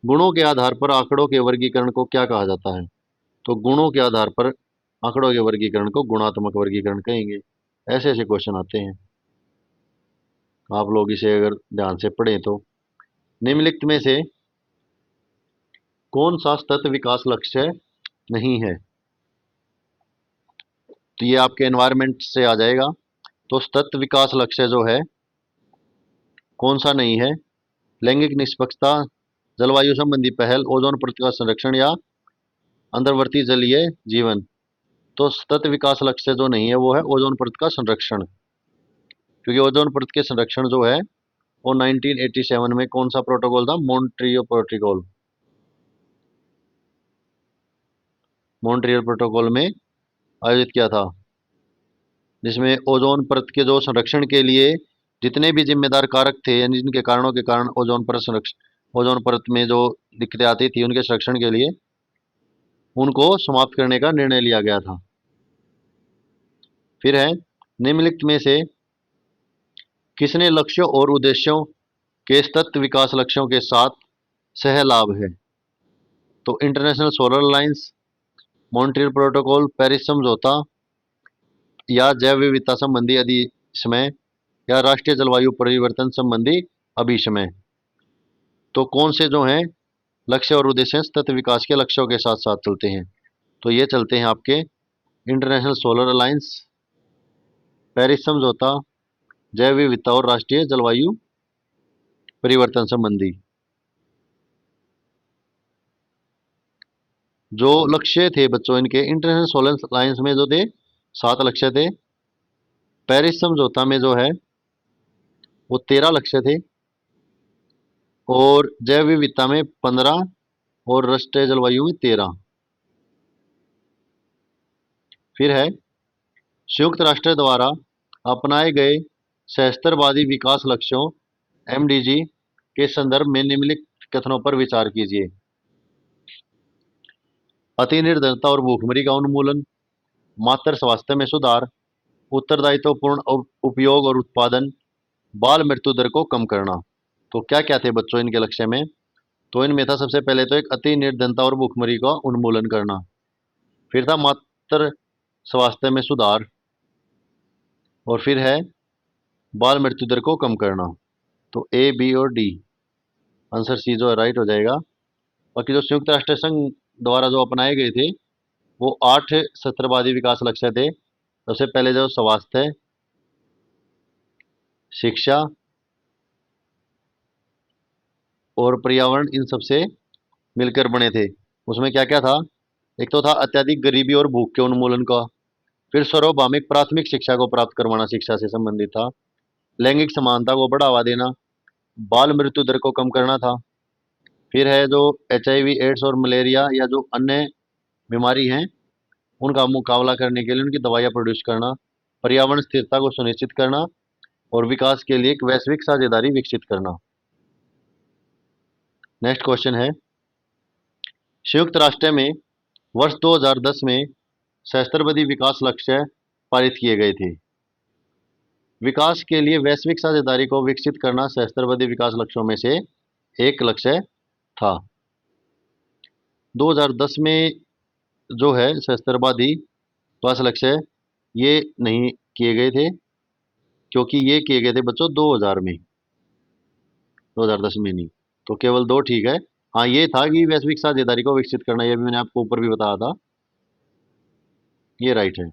गुणों के आधार पर आंकड़ों के वर्गीकरण को क्या कहा जाता है? तो गुणों के आधार पर आंकड़ों के वर्गीकरण को गुणात्मक वर्गीकरण कहेंगे। ऐसे ऐसे क्वेश्चन आते हैं, आप लोग इसे अगर ध्यान से पढ़ें तो। निम्नलिखित में से कौन सा सतत विकास लक्ष्य नहीं है? तो ये आपके एनवायरनमेंट से आ जाएगा। तो सतत विकास लक्ष्य जो है कौन सा नहीं है? लैंगिक निष्पक्षता, जलवायु संबंधी पहल, ओजोन परत का संरक्षण या अंतर्वर्ती जलीय जीवन। तो सतत विकास लक्ष्य जो नहीं है वो है ओजोन परत का संरक्षण, क्योंकि ओजोन परत के संरक्षण जो है वो 1987 में कौन सा प्रोटोकॉल था? Montreal protocol. मॉन्ट्रियल प्रोटोकॉल में आयोजित किया था, जिसमें ओजोन परत के जो संरक्षण के लिए जितने भी जिम्मेदार कारक थे यानी जिनके कारणों के कारण ओजोन परत संरक्षण ओजोन परत में जो दिक्कतें आती थी उनके संरक्षण के लिए उनको समाप्त करने का निर्णय लिया गया था। फिर है, निम्नलिखित में से किसने लक्ष्यों और उद्देश्यों के सतत विकास लक्ष्यों के साथ सह लाभ है? तो international solar alliance, Montreal protocol, Paris समझौता या जैव विविधता संबंधी अधिसमय या राष्ट्रीय जलवायु परिवर्तन संबंधी अभिसमय। तो कौन से जो हैं लक्ष्य और उद्देश्य सतत विकास के लक्ष्यों के साथ साथ चलते हैं? तो ये चलते हैं आपके इंटरनेशनल सोलर अलायंस, पेरिस समझौता, जैव विविधता और राष्ट्रीय जलवायु परिवर्तन संबंधी। जो लक्ष्य थे बच्चों इनके इंटरनेशनल सोलर अलायंस में जो थे 7 लक्ष्य थे, पेरिस समझौता में जो है वो 13 लक्ष्य थे, और जैव विविधता में 15 और राष्ट्रीय जलवायु में 13। फिर है, संयुक्त राष्ट्र द्वारा अपनाए गए सहस्त्रवादी विकास लक्ष्यों एमडीजी के संदर्भ में निम्नलिखित कथनों पर विचार कीजिए। अति निर्धनता और भूखमरी का उन्मूलन, मातृ स्वास्थ्य में सुधार, उत्तरदायित्वपूर्ण उपयोग और उत्पादन, बाल मृत्यु दर को कम करना। तो क्या क्या थे बच्चों इनके लक्ष्य में? तो इनमें था सबसे पहले तो एक अति निर्धनता और भूखमरी का उन्मूलन करना, फिर था मातृ स्वास्थ्य में सुधार, और फिर है बाल मृत्यु दर को कम करना। तो ए, बी और डी, आंसर सी जो है राइट हो जाएगा। बाकी जो संयुक्त राष्ट्र संघ द्वारा जो अपनाए गए थे वो 8 सहस्त्रवादी विकास लक्ष्य थे। सबसे पहले जो स्वास्थ्य, शिक्षा और पर्यावरण, इन सबसे मिलकर बने थे। उसमें क्या क्या था? एक तो था अत्यधिक गरीबी और भूख के उन्मूलन का, फिर सार्वभौमिक प्राथमिक शिक्षा को प्राप्त करवाना, शिक्षा से संबंधित था, लैंगिक समानता को बढ़ावा देना, बाल मृत्यु दर को कम करना था, फिर है जो HIV, एड्स और मलेरिया या जो अन्य बीमारी हैं उनका मुकाबला करने के लिए उनकी दवाइयाँ प्रोड्यूस करना, पर्यावरण स्थिरता को सुनिश्चित करना और विकास के लिए एक वैश्विक साझेदारी विकसित करना। नेक्स्ट क्वेश्चन है, संयुक्त राष्ट्र में वर्ष 2010 में सहस्त्रवादी विकास लक्ष्य पारित किए गए थे। विकास के लिए वैश्विक साझेदारी को विकसित करना सहस्त्रवादी विकास लक्ष्यों में से एक लक्ष्य था। 2010 में जो है सहस्त्रवादी विकास लक्ष्य ये नहीं किए गए थे, क्योंकि ये किए गए थे बच्चों 2000 में, 2010 में नहीं। तो केवल दो ठीक है। हाँ, ये था कि वैश्विक साझेदारी को विकसित करना, ये भी मैंने आपको ऊपर भी बताया था, ये राइट है।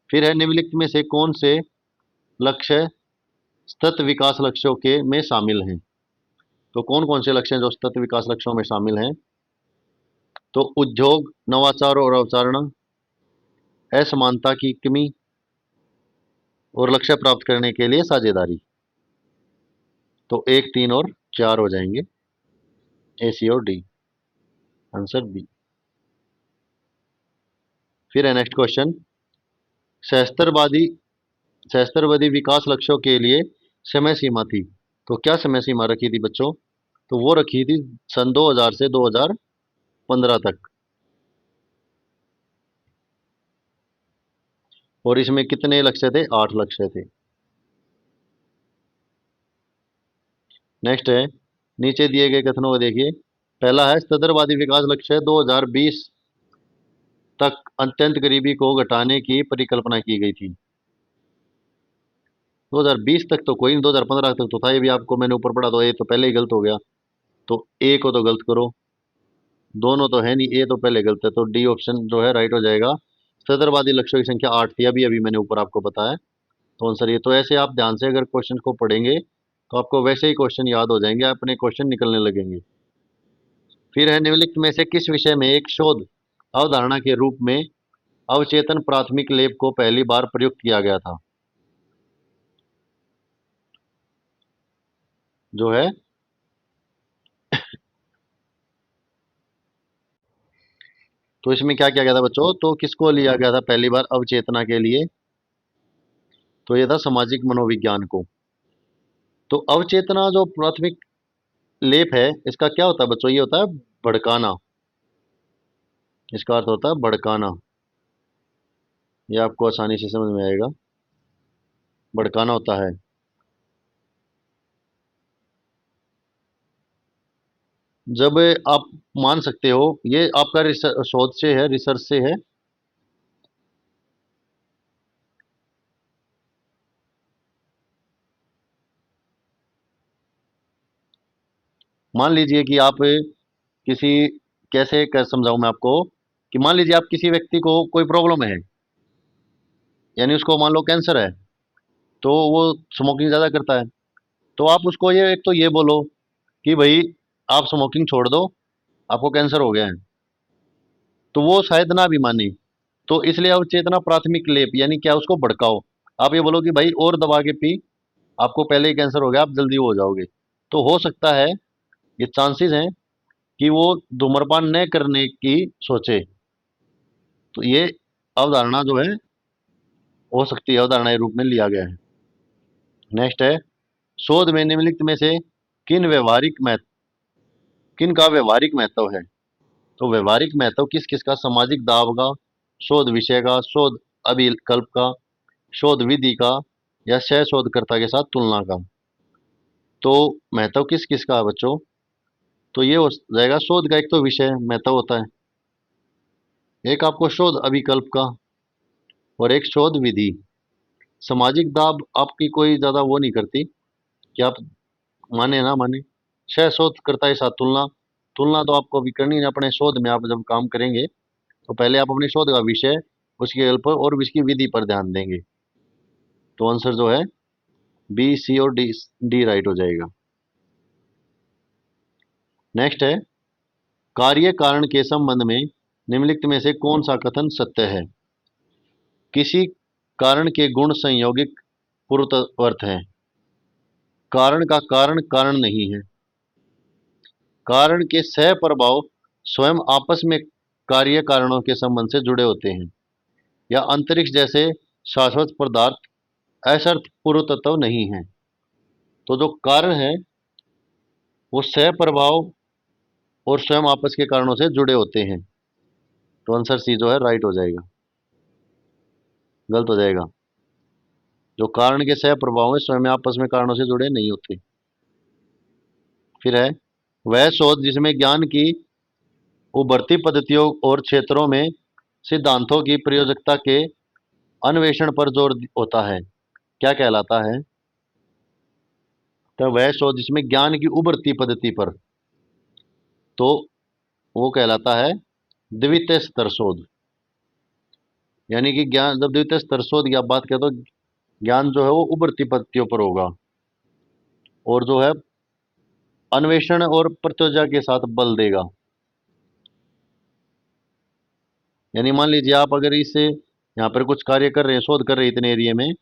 फिर है निम्नलिखित में से कौन से लक्ष्य सतत विकास लक्ष्यों के में शामिल हैं? तो कौन कौन से लक्ष्य हैं जो सतत विकास लक्ष्यों में शामिल हैं? तो उद्योग, नवाचार और अवधारणा, असमानता की कमी और लक्ष्य प्राप्त करने के लिए साझेदारी। तो 1, 3 और 4 हो जाएंगे, ए, सी और डी, आंसर बी। फिर है नेक्स्ट क्वेश्चन, सहस्त्रवादी सहस्त्रवादी विकास लक्ष्यों के लिए समय सीमा थी। तो क्या समय सीमा रखी थी बच्चों? तो वो रखी थी सन 2000 से 2015 तक। और इसमें कितने लक्ष्य थे? 8 लक्ष्य थे। नेक्स्ट है, नीचे दिए गए कथनों को देखिए। पहला है सहस्त्रवादी विकास लक्ष्य 2020 तक अत्यंत गरीबी को घटाने की परिकल्पना की गई थी। 2020 तक तो कोई नहीं, 2015 तक तो था, ये भी आपको मैंने ऊपर पढ़ा, तो ये तो पहले ही गलत हो गया। तो ए को तो गलत करो, दोनों तो है नहीं, ए तो पहले गलत है, तो डी ऑप्शन जो है राइट हो जाएगा। सहस्त्रवादी लक्ष्यों की संख्या 8 थी, अभी अभी मैंने ऊपर आपको बताया, तो आंसर ये। तो ऐसे आप ध्यान से अगर क्वेश्चन को पढ़ेंगे तो आपको वैसे ही क्वेश्चन याद हो जाएंगे, अपने क्वेश्चन निकलने लगेंगे। फिर है निम्नलिखित में से किस विषय में एक शोध अवधारणा के रूप में अवचेतन प्राथमिक लेप को पहली बार प्रयुक्त किया गया था? जो है तो इसमें क्या किया गया था बच्चों? तो किसको लिया गया था पहली बार अवचेतना के लिए? तो ये था सामाजिक मनोविज्ञान को। तो अवचेतना जो प्राथमिक लेप है इसका क्या होता है बच्चों? ये होता है भड़काना, इसका अर्थ होता है भड़काना। ये आपको आसानी से समझ में आएगा, भड़काना होता है। जब आप मान सकते हो, ये आपका शोध से है, रिसर्च से है। मान लीजिए कि आप किसी, कैसे कर समझाऊं मैं आपको, कि मान लीजिए आप किसी व्यक्ति को कोई प्रॉब्लम है, यानी उसको मान लो कैंसर है, तो वो स्मोकिंग ज़्यादा करता है। तो आप उसको ये, एक तो ये बोलो कि भाई आप स्मोकिंग छोड़ दो, आपको कैंसर हो गया है, तो वो शायद ना भी माने। तो इसलिए अवचेतना प्राथमिक लेप यानी क्या, उसको भड़काओ। आप ये बोलो कि भाई और दबा के पी, आपको पहले ही कैंसर हो गया, आप जल्दी हो जाओगे। तो हो सकता है, ये चांसेस हैं कि वो धूम्रपान न करने की सोचे। तो ये अवधारणा जो है हो सकती है, अवधारणा के रूप में लिया गया है। नेक्स्ट है, शोध में निम्नलिखित में से किन व्यवहारिक महत्व किन का व्यवहारिक महत्व है। तो व्यवहारिक महत्व किस किस का, सामाजिक दाब का, शोध विषय का, शोध अभिकल्प का, शोध विधि का, या सह शोधकर्ता के साथ तुलना का। तो महत्व किस किस का है बच्चों, तो ये हो जाएगा शोध का एक तो विषय महत्व होता है, एक आपको शोध अभिकल्प का, और एक शोध विधि। सामाजिक दाब आपकी कोई ज़्यादा वो नहीं करती कि आप माने ना माने। सह शोधकर्ता के साथ तुलना, तुलना तो आपको अभी करनी है अपने शोध में। आप जब काम करेंगे तो पहले आप अपने शोध का विषय, उसके कल्प और उसकी विधि पर ध्यान देंगे। तो आंसर जो है बी, सी और डी, डी राइट हो जाएगा। नेक्स्ट है, कार्य कारण के संबंध में निम्नलिखित में से कौन सा कथन सत्य है। किसी कारण के गुण संयोगिक पूर्ववर्त हैं। कारण का कारण कारण नहीं है। कारण के सह प्रभाव स्वयं आपस में कार्य कारणों के संबंध से जुड़े होते हैं। या अंतरिक्ष जैसे शाश्वत पदार्थ असर्त पूर्व तत्व नहीं है। तो जो कारण है वो सह प्रभाव और स्वयं आपस के कारणों से जुड़े होते हैं। तो आंसर सी जो है राइट हो जाएगा, गलत हो जाएगा। जो कारण के सह प्रभाव है स्वयं आपस में कारणों से जुड़े नहीं होते। फिर है, वह शोध जिसमें ज्ञान की उभरती पद्धतियों और क्षेत्रों में सिद्धांतों की प्रयोजकता के अन्वेषण पर जोर होता है, क्या कहलाता है। तो वह शोध जिसमें ज्ञान की उभरती पद्धति पर, तो वो कहलाता है द्वितीय स्तर शोध। यानी कि ज्ञान, जब द्वितीय स्तर शोध की आप बात करें तो ज्ञान जो है वो उभरती पद्धतियों पर होगा और जो है अन्वेषण और प्रत्योजा के साथ बल देगा। यानी मान लीजिए आप अगर इससे यहाँ पर कुछ कार्य कर रहे हैं, शोध कर रहे हैं इतने एरिया में,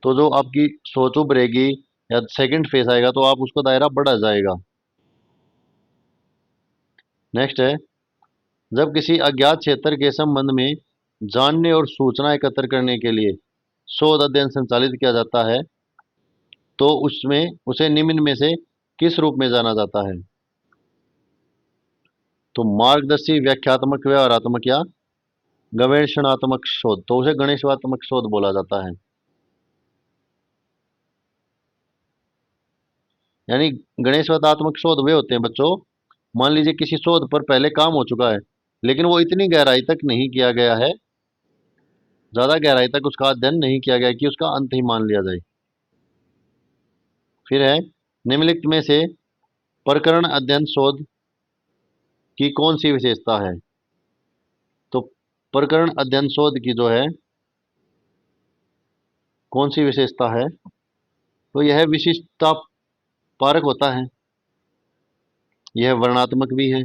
तो जो आपकी सोच उभरेगी या सेकंड फेज आएगा तो आप उसको दायरा बढ़ा जाएगा। नेक्स्ट है, जब किसी अज्ञात क्षेत्र के संबंध में जानने और सूचना एकत्र करने के लिए शोध अध्ययन संचालित किया जाता है तो उसमें उसे निम्न में से किस रूप में जाना जाता है। तो मार्गदर्शी, व्याख्यात्मक, व्यवहारात्मक या गवेषणात्मक शोध। तो उसे गणेशवात्मक शोध बोला जाता है। यानी गणेशवात्मक शोध वे होते हैं बच्चों, मान लीजिए किसी शोध पर पहले काम हो चुका है लेकिन वो इतनी गहराई तक नहीं किया गया है, ज़्यादा गहराई तक उसका अध्ययन नहीं किया गया कि उसका अंत ही मान लिया जाए। फिर है, निम्नलिखित में से प्रकरण अध्ययन शोध की कौन सी विशेषता है। तो प्रकरण अध्ययन शोध की जो है कौन सी विशेषता है, तो यह विशिष्टता पारक होता है, यह वर्णात्मक भी है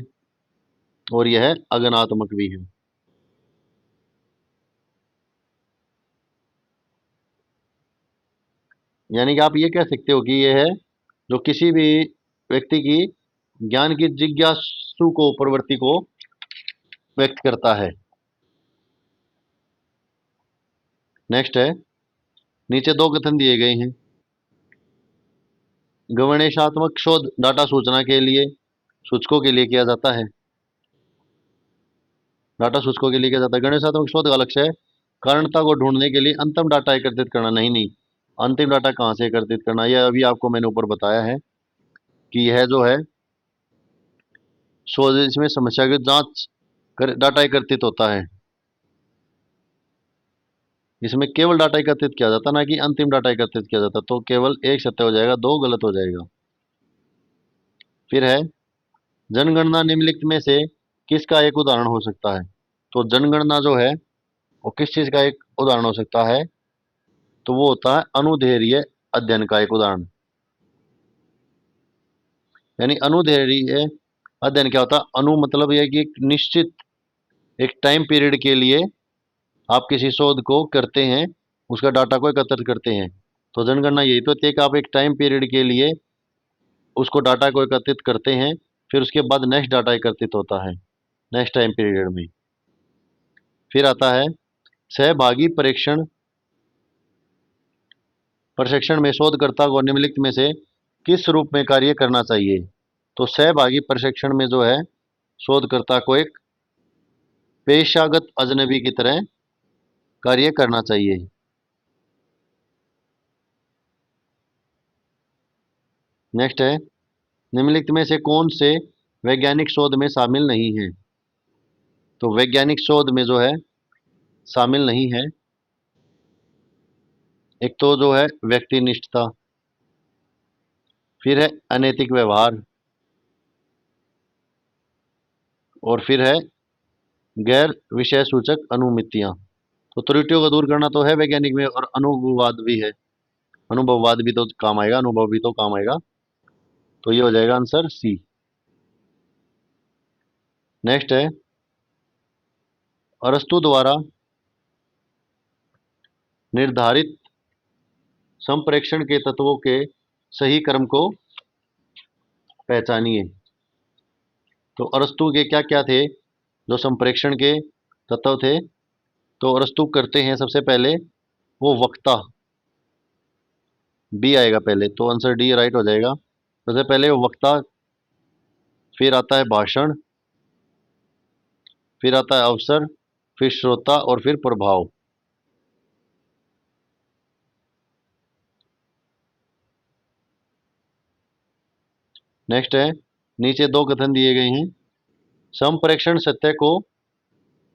और यह अगनात्मक भी है। यानी कि आप ये कह सकते हो कि यह है जो किसी भी व्यक्ति की ज्ञान की जिज्ञासु को, प्रवृत्ति को व्यक्त करता है। नेक्स्ट है, नीचे दो कथन दिए गए हैं। गवेषणात्मक शोध डाटा सूचना के लिए, सूचकों के लिए किया जाता है। डाटा सूचकों के लिए किया जाता है। गणेशात्मक शोध का लक्ष्य है कारणता को ढूंढने के लिए अंतिम डाटा एकत्रित करना। नहीं नहीं, अंतिम डाटा कहाँ से एकत्रित करना, यह अभी आपको मैंने ऊपर बताया है कि यह जो है शोध इसमें समस्या की जांच कर डाटा एकत्रित होता है। इसमें केवल डाटा एकत्रित किया जाता, ना कि अंतिम डाटा एकत्रित किया जाता। तो केवल एक सत्य हो जाएगा, दो गलत हो जाएगा। फिर है, जनगणना निम्नलिखित में से किसका एक उदाहरण हो सकता है। तो जनगणना जो है वो किस चीज का एक उदाहरण हो सकता है, तो वो होता है अनुदैर्ध्य अध्ययन का एक उदाहरण। यानी अनुदैर्ध्य अध्ययन क्या होता है, अनु मतलब यह कि एक निश्चित एक टाइम पीरियड के लिए आप किसी शोध को करते हैं, उसका डाटा को एकत्रित करते हैं। तो जनगणना यही तो होती है कि आप एक टाइम पीरियड के लिए उसको डाटा को एकत्रित करते हैं, फिर उसके बाद नेक्स्ट डाटा एकत्रित होता है नेक्स्ट टाइम पीरियड में। फिर आता है सहभागी परीक्षण, प्रशिक्षण में शोधकर्ता को निम्नलिखित में से किस रूप में कार्य करना चाहिए। तो सहभागी प्रशिक्षण में जो है शोधकर्ता को एक पेशागत अजनबी की तरह कार्य करना चाहिए। नेक्स्ट है, निम्नलिखित में से कौन से वैज्ञानिक शोध में शामिल नहीं है? तो वैज्ञानिक शोध में जो है शामिल नहीं है, एक तो जो है व्यक्तिनिष्ठता, फिर है अनैतिक व्यवहार, और फिर है गैर विषय सूचक अनुमितियां। तो त्रुटियों को दूर करना तो है वैज्ञानिक में, और अनुभववाद भी है, अनुभववाद भी तो काम आएगा, अनुभव भी तो काम आएगा। तो ये हो जाएगा आंसर सी। नेक्स्ट है, अरस्तु द्वारा निर्धारित संप्रेक्षण के तत्वों के सही क्रम को पहचानिए। तो अरस्तु के क्या क्या थे जो संप्रेक्षण के तत्व थे? तो अरस्तु करते हैं सबसे पहले वो वक्ता, बी आएगा पहले, तो आंसर डी राइट हो जाएगा। सबसे पहले वो वक्ता, फिर आता है भाषण, फिर आता है अवसर, फिर श्रोता, और फिर प्रभाव। नेक्स्ट है, नीचे दो कथन दिए गए हैं। संप्रेक्षण सत्य को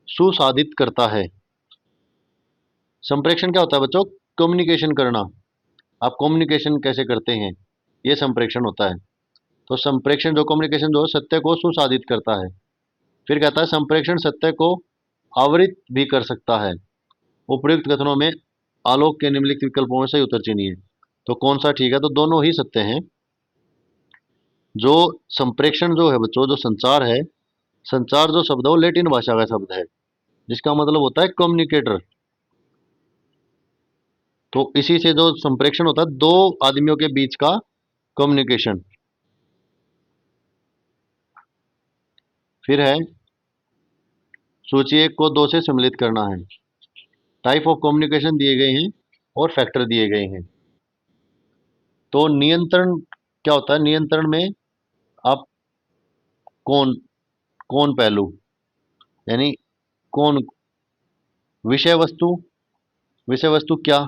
सुसाधित करता है। संप्रेक्षण क्या होता है बच्चों? कम्युनिकेशन करना। आप कम्युनिकेशन कैसे करते हैं, ये संप्रेक्षण होता है। तो संप्रेक्षण जो कम्युनिकेशन जो सत्य को सुसाधित करता है। फिर कहता है संप्रेक्षण सत्य को आवृत भी कर सकता है। उपयुक्त कथनों में आलोक के निम्नलिखित विकल्पों में सही उत्तर चुनिए। तो कौन सा ठीक है? तो दोनों ही सत्य हैं। जो संप्रेक्षण जो है बच्चों, जो संचार है, संचार जो शब्द है वो लैटिन भाषा का शब्द है, जिसका मतलब होता है कम्युनिकेटर। तो इसी से जो संप्रेक्षण होता है, दो आदमियों के बीच का कम्युनिकेशन। फिर है, सूची एक को दो से सम्मिलित करना है। टाइप ऑफ कम्युनिकेशन दिए गए हैं और फैक्टर दिए गए हैं। तो नियंत्रण क्या होता है? नियंत्रण में आप कौन कौन पहलू, यानी कौन, विषय वस्तु, विषय वस्तु क्या,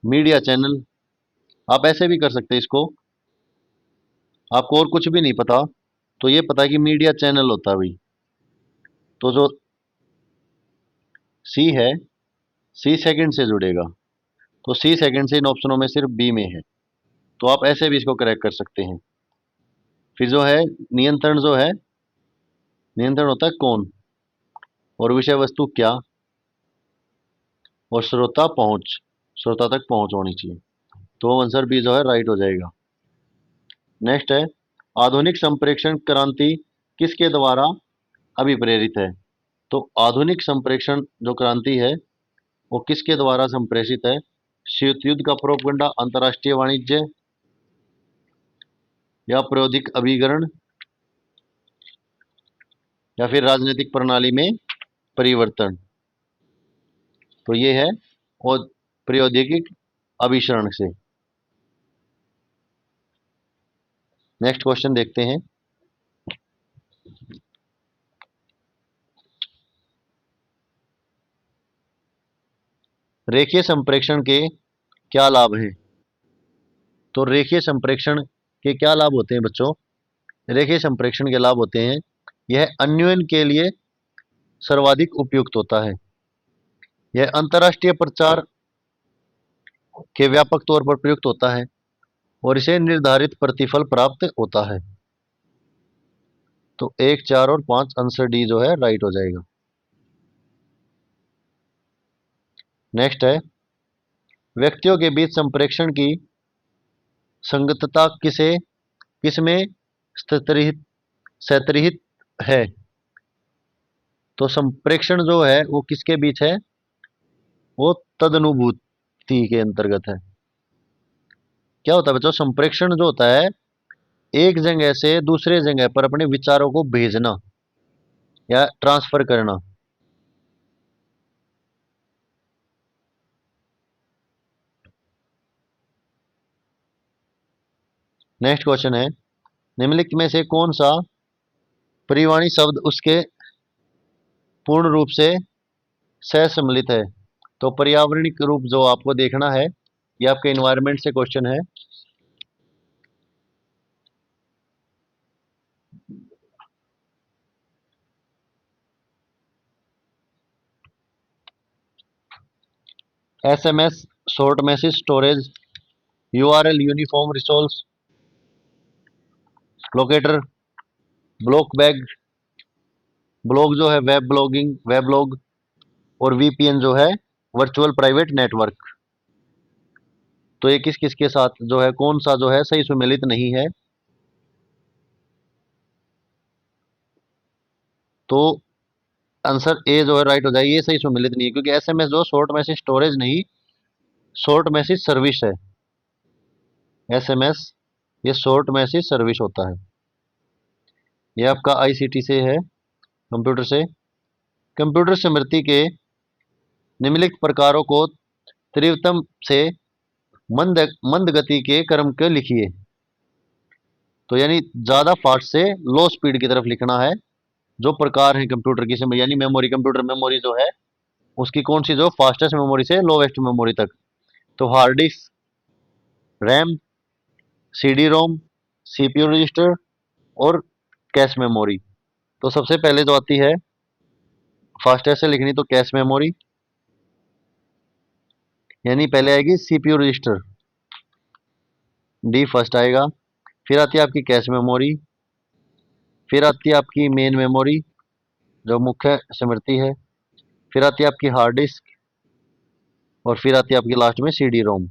मीडिया चैनल। आप ऐसे भी कर सकते हैं इसको, आपको और कुछ भी नहीं पता तो ये पता है कि मीडिया चैनल होता है भाई। तो जो सी है, सी सेकंड से जुड़ेगा, तो सी सेकंड से इन ऑप्शनों में सिर्फ बी में है। तो आप ऐसे भी इसको करेक्ट कर सकते हैं। फिर जो है नियंत्रण, जो है नियंत्रण होता है कौन, और विषय वस्तु क्या, और श्रोता पहुंच, श्रोता तक पहुंच होनी चाहिए। तो आंसर बी जो है राइट हो जाएगा। नेक्स्ट है, आधुनिक संप्रेक्षण क्रांति किसके द्वारा अभिप्रेरित है? तो आधुनिक संप्रेक्षण जो क्रांति है वो किसके द्वारा संप्रेषित है? शीत युद्ध का प्रोपगंडा, अंतर्राष्ट्रीय वाणिज्य, या प्रायोगिक अभिकरण, या फिर राजनीतिक प्रणाली में परिवर्तन। तो ये है और प्रौद्योगिक अभिसरण से। नेक्स्ट क्वेश्चन देखते हैं। रेखीय संप्रेक्षण के क्या लाभ हैं? तो रेखीय संप्रेक्षण के क्या लाभ होते हैं बच्चों? रेखीय संप्रेक्षण के लाभ होते हैं, यह अन्वयन के लिए सर्वाधिक उपयुक्त होता है, यह अंतर्राष्ट्रीय प्रचार के व्यापक तौर पर प्रयुक्त होता है, और इसे निर्धारित प्रतिफल प्राप्त होता है। तो एक, चार और पांच, आंसर डी जो है राइट हो जाएगा। नेक्स्ट है, व्यक्तियों के बीच संप्रेक्षण की संगतता किसमें सत्रिहित सत्रिहित है? तो संप्रेक्षण जो है वो किसके बीच है? वो तदनुभूति के अंतर्गत है। क्या होता है बच्चों? संप्रेक्षण जो होता है एक जगह से दूसरे जगह पर अपने विचारों को भेजना या ट्रांसफर करना। नेक्स्ट क्वेश्चन है, निम्नलिखित में से कौन सा परिवाणी शब्द उसके पूर्ण रूप से सहसम्मिलित है? तो पर्यावरणिक रूप जो आपको देखना है, ये आपके इन्वायरमेंट से क्वेश्चन है। SMS short message storage, URL uniform resource locator, block bag, blog जो है वेब ब्लॉगिंग वेब ब्लॉग, और वीपीएन जो है वर्चुअल प्राइवेट नेटवर्क। तो ये किस किस के साथ जो है, कौन सा जो है सही सुमेलित नहीं है? तो आंसर ए जो है राइट हो जाएगी, ये सही सुमेलित नहीं है, क्योंकि एसएमएस जो शॉर्ट मैसेज स्टोरेज नहीं, शॉर्ट मैसेज सर्विस है। एसएमएस ये शॉर्ट मैसेज सर्विस होता है। ये आपका आईसीटी से है, कंप्यूटर से। कंप्यूटर स्मृति के निम्नलिखित प्रकारों को तीव्रतम से मंद मंद गति के क्रम के लिखिए। तो यानी ज्यादा फास्ट से लो स्पीड की तरफ लिखना है। जो प्रकार है कंप्यूटर की समय, यानी मेमोरी, कंप्यूटर मेमोरी जो है उसकी कौन सी, जो फास्टेस्ट मेमोरी से लोवेस्ट मेमोरी तक। तो hard disk, RAM, CD ROM, CPU register और कैश मेमोरी। तो सबसे पहले जो आती है फास्टेस्ट से लिखनी, तो कैश मेमोरी, यानी पहले आएगी सीपीयू रजिस्टर, डी फर्स्ट आएगा। फिर आती है आपकी कैश मेमोरी, फिर आती है आपकी मेन मेमोरी जो मुख्य स्मृति है, फिर आती है आपकी हार्ड डिस्क, और फिर आती है आपकी लास्ट में सीडी रोम।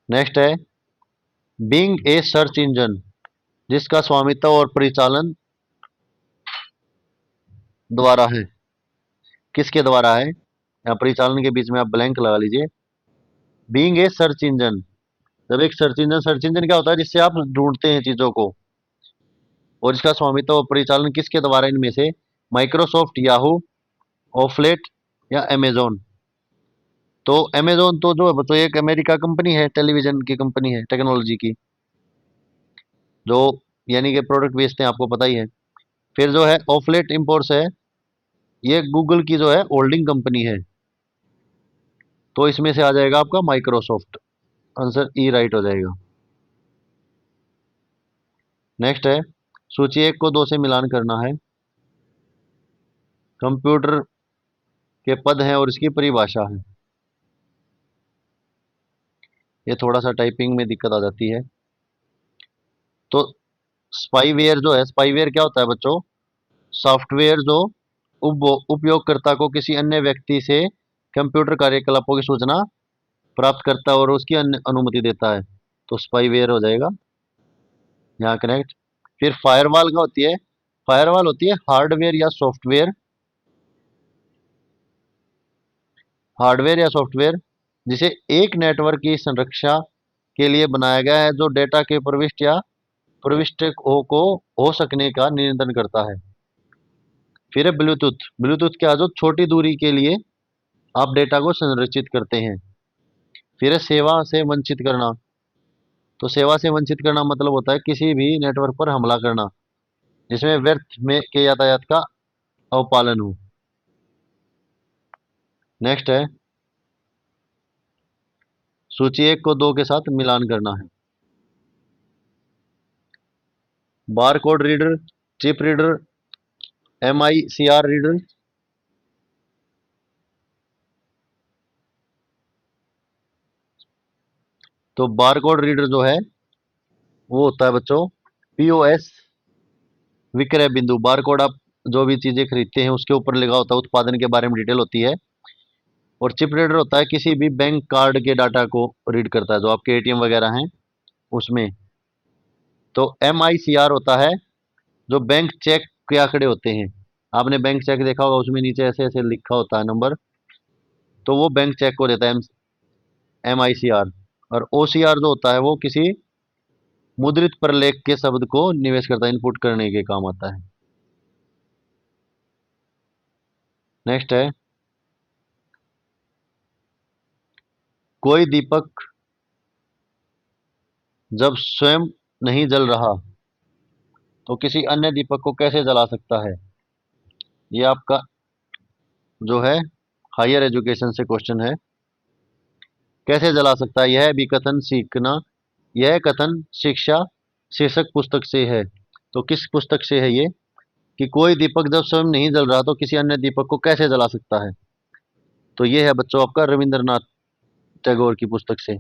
नेक्स्ट है बीइंग ए सर्च इंजन, जिसका स्वामित्व और परिचालन द्वारा है। किसके द्वारा है? यहाँ परिचालन के बीच में आप ब्लैंक लगा लीजिए। बीइंग ए सर्च इंजन, जब एक सर्च इंजन क्या होता है? जिससे आप ढूंढते हैं चीजों को, और इसका स्वामित्व और परिचालन किसके द्वारा? इनमें से माइक्रोसॉफ्ट, याहू, ऑफलेट या अमेजोन। तो अमेजोन तो जो है तो एक अमेरिका कंपनी है, टेलीविजन की कंपनी है, टेक्नोलॉजी की, जो यानी कि प्रोडक्ट बेचते हैं, आपको पता ही है। फिर जो है ऑफलेट इंपोर्ट्स है, ये गूगल की जो है होल्डिंग कंपनी है। तो इसमें से आ जाएगा आपका माइक्रोसॉफ्ट, आंसर ई राइट हो जाएगा। नेक्स्ट है सूची एक को दो से मिलान करना है। कंप्यूटर के पद हैं और इसकी परिभाषा है। ये थोड़ा सा टाइपिंग में दिक्कत आ जाती है। तो स्पाईवेयर जो है, स्पाईवेयर क्या होता है बच्चों? सॉफ्टवेयर जो उपयोगकर्ता को किसी अन्य व्यक्ति से कंप्यूटर कार्यकलापों की सूचना प्राप्त करता है और उसकी अनुमति देता है। तो स्पाईवेयर हो जाएगा यहाँ कनेक्ट। फिर फायरवॉल क्या होती है? फायरवॉल होती है हार्डवेयर या सॉफ्टवेयर, हार्डवेयर या सॉफ्टवेयर जिसे एक नेटवर्क की संरक्षा के लिए बनाया गया है, जो डेटा के प्रविष्ट या प्रविष्टों को हो सकने का नियंत्रण करता है। फिर है ब्लूटूथ। ब्लूटूथ क्या, जो छोटी दूरी के लिए आप डेटा को संरक्षित करते हैं। फिर है सेवा से वंचित करना। तो सेवा से वंचित करना मतलब होता है किसी भी नेटवर्क पर हमला करना जिसमें व्यर्थ में के यातायात का अवपालन हो। नेक्स्ट है सूची एक को दो के साथ मिलान करना है। Bar code reader, chip reader, MICR reader. तो बार कोड रीडर जो है वो होता है बच्चों POS विक्रय बिंदु। बार कोड आप जो भी चीजें खरीदते हैं उसके ऊपर लगा होता है, उत्पादन के बारे में डिटेल होती है। और चिप रीडर होता है किसी भी बैंक कार्ड के डाटा को रीड करता है, जो आपके ATM वगैरह हैं उसमें। तो MICR होता है जो बैंक चेक के आंकड़े होते हैं। आपने बैंक चेक देखा होगा, उसमें नीचे ऐसे ऐसे लिखा होता है नंबर, तो वो बैंक चेक को देता है MICR। और OCR जो होता है वो किसी मुद्रित प्रलेख के शब्द को निवेश करता है, इनपुट करने के काम आता है। नेक्स्ट है कोई दीपक जब स्वयं नहीं जल रहा तो किसी अन्य दीपक को कैसे जला सकता है? ये आपका जो है हायर एजुकेशन से क्वेश्चन है। कैसे जला सकता है, यह भी कथन सीखना, यह कथन शिक्षा शीर्षक पुस्तक से है। तो किस पुस्तक से है ये, कि कोई दीपक जब स्वयं नहीं जल रहा तो किसी अन्य दीपक को कैसे जला सकता है? तो ये है बच्चों आपका रविंद्रनाथ टैगोर की पुस्तक से।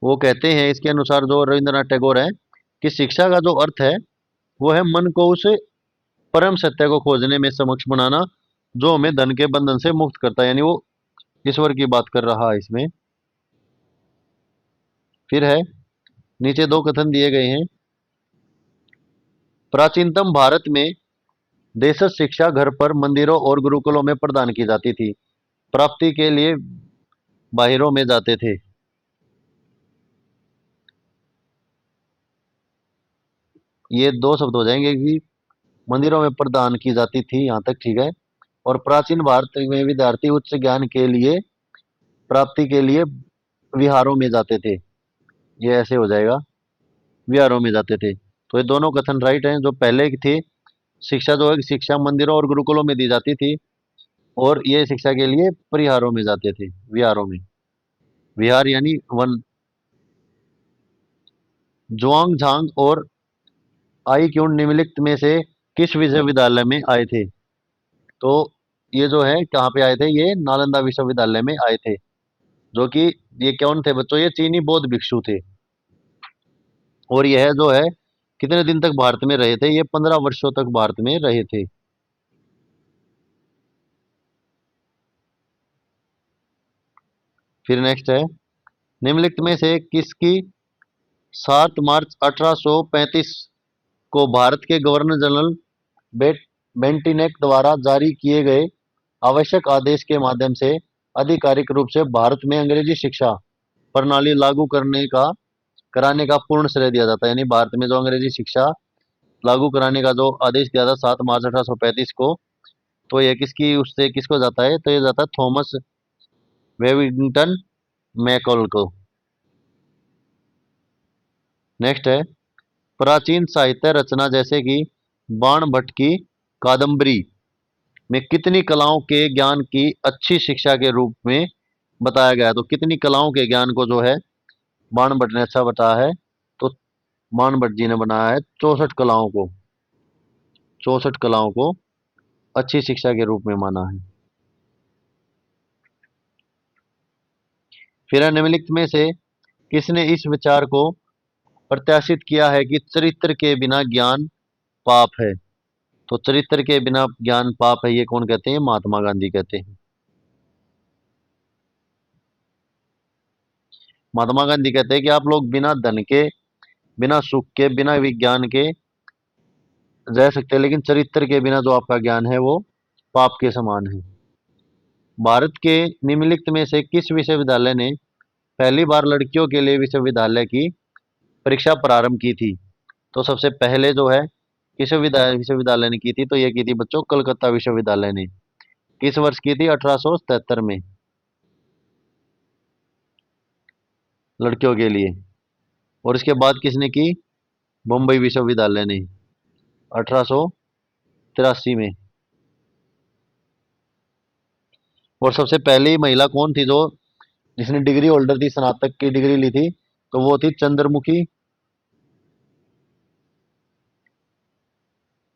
वो कहते हैं इसके अनुसार, जो रविंद्रनाथ टैगोर है, कि शिक्षा का जो अर्थ है वो है मन को उस परम सत्य को खोजने में सक्षम बनाना जो हमें धन के बंधन से मुक्त करता है, यानी वो ईश्वर की बात कर रहा है इसमें। फिर है, नीचे दो कथन दिए गए हैं। प्राचीनतम भारत में देशज शिक्षा घर पर, मंदिरों और गुरुकुलों में प्रदान की जाती थी। प्राप्ति के लिए बाहिरों में जाते थे। ये दो शब्द हो जाएंगे कि मंदिरों में प्रदान की जाती थी, यहाँ तक ठीक है। और प्राचीन भारत में विद्यार्थी उच्च ज्ञान के लिए, प्राप्ति के लिए विहारों में जाते थे। ये ऐसे हो जाएगा, विहारों में जाते थे। तो ये दोनों कथन राइट हैं। जो पहले की थी, शिक्षा जो है शिक्षा मंदिरों और गुरुकुलों में दी जाती थी, और ये शिक्षा के लिए परिहारों में जाते थे, विहारों में। विहार यानी वन। जुआंग झांग और आई क्यून निम्नलिखित में से किस विश्वविद्यालय में आए थे? तो ये जो है कहाँ पे आए थे, ये नालंदा विश्वविद्यालय में आए थे। जो कि ये कौन थे बच्चों, ये चीनी बौद्ध भिक्षु थे। और यह जो है कितने दिन तक भारत में रहे थे, ये 15 वर्षों तक भारत में रहे थे। फिर नेक्स्ट है, निम्नलिखित में से किसकी 7 मार्च 1835 को भारत के गवर्नर जनरल बेट बेंटिनेक द्वारा जारी किए गए आवश्यक आदेश के माध्यम से आधिकारिक रूप से भारत में अंग्रेजी शिक्षा प्रणाली लागू कराने का पूर्ण श्रेय दिया जाता है? यानी भारत में जो अंग्रेजी शिक्षा लागू कराने का जो आदेश दिया था 7 मार्च 1835 को, तो यह किसकी उससे किसको जाता है? तो ये जाता है थॉमस वेविंगटन मैकॉल को। नेक्स्ट है, प्राचीन साहित्य रचना जैसे कि बाण भट्ट की कादम्बरी में कितनी कलाओं के ज्ञान की अच्छी शिक्षा के रूप में बताया गया है? तो कितनी कलाओं के ज्ञान को जो है बाण भट्ट ने अच्छा बताया है? तो बाण भट्ट जी ने बनाया है 64 कलाओं को, 64 कलाओं को अच्छी शिक्षा के रूप में माना है। फिर निम्नलिखित में से किसने इस विचार को प्रत्याशित किया है कि चरित्र के बिना ज्ञान पाप है? तो चरित्र के बिना ज्ञान पाप है, ये कौन कहते हैं? महात्मा गांधी कहते हैं। महात्मा गांधी कहते हैं कि आप लोग बिना धन के, बिना सुख के, बिना विज्ञान के रह सकते हैं, लेकिन चरित्र के बिना जो आपका ज्ञान है वो पाप के समान है। भारत के निम्नलिखित में से किस विश्वविद्यालय ने पहली बार लड़कियों के लिए विश्वविद्यालय की परीक्षा प्रारंभ की थी? तो सबसे पहले जो है किस विश्वविद्यालय ने की थी? तो ये की थी बच्चों कलकत्ता विश्वविद्यालय ने। किस वर्ष की थी? 1877 में, लड़कियों के लिए। और इसके बाद किसने की? मुंबई विश्वविद्यालय ने 1883 में। और सबसे पहली महिला कौन थी जो जिसने डिग्री होल्डर थी, स्नातक की डिग्री ली थी? तो वो थी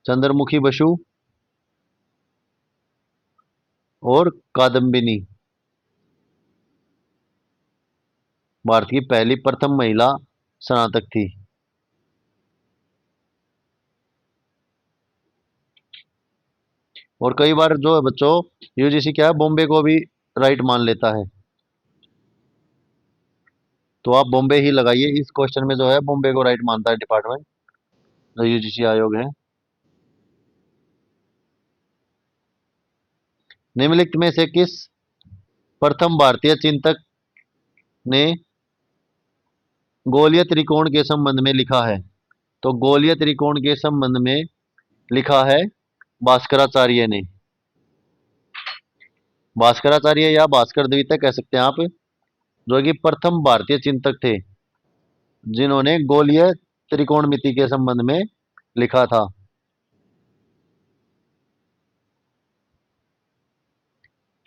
चंद्रमुखी बसु और कादम्बिनी। भारत की पहली प्रथम महिला स्नातक थी। और कई बार जो है बच्चों यूजीसी क्या है, बॉम्बे को भी राइट मान लेता है। तो आप बॉम्बे ही लगाइए, इस क्वेश्चन में जो है बॉम्बे को राइट मानता है डिपार्टमेंट, जो यूजीसी आयोग है। निम्नलिखित में से किस प्रथम भारतीय चिंतक ने गोलीय त्रिकोण के संबंध में लिखा है? तो गोलीय त्रिकोण के संबंध में लिखा है भास्कराचार्य ने। भास्कराचार्य या भास्कर द्वितीय कह सकते हैं आप। जो कि प्रथम भारतीय चिंतक थे जिन्होंने गोलीय त्रिकोणमिति के संबंध में लिखा था।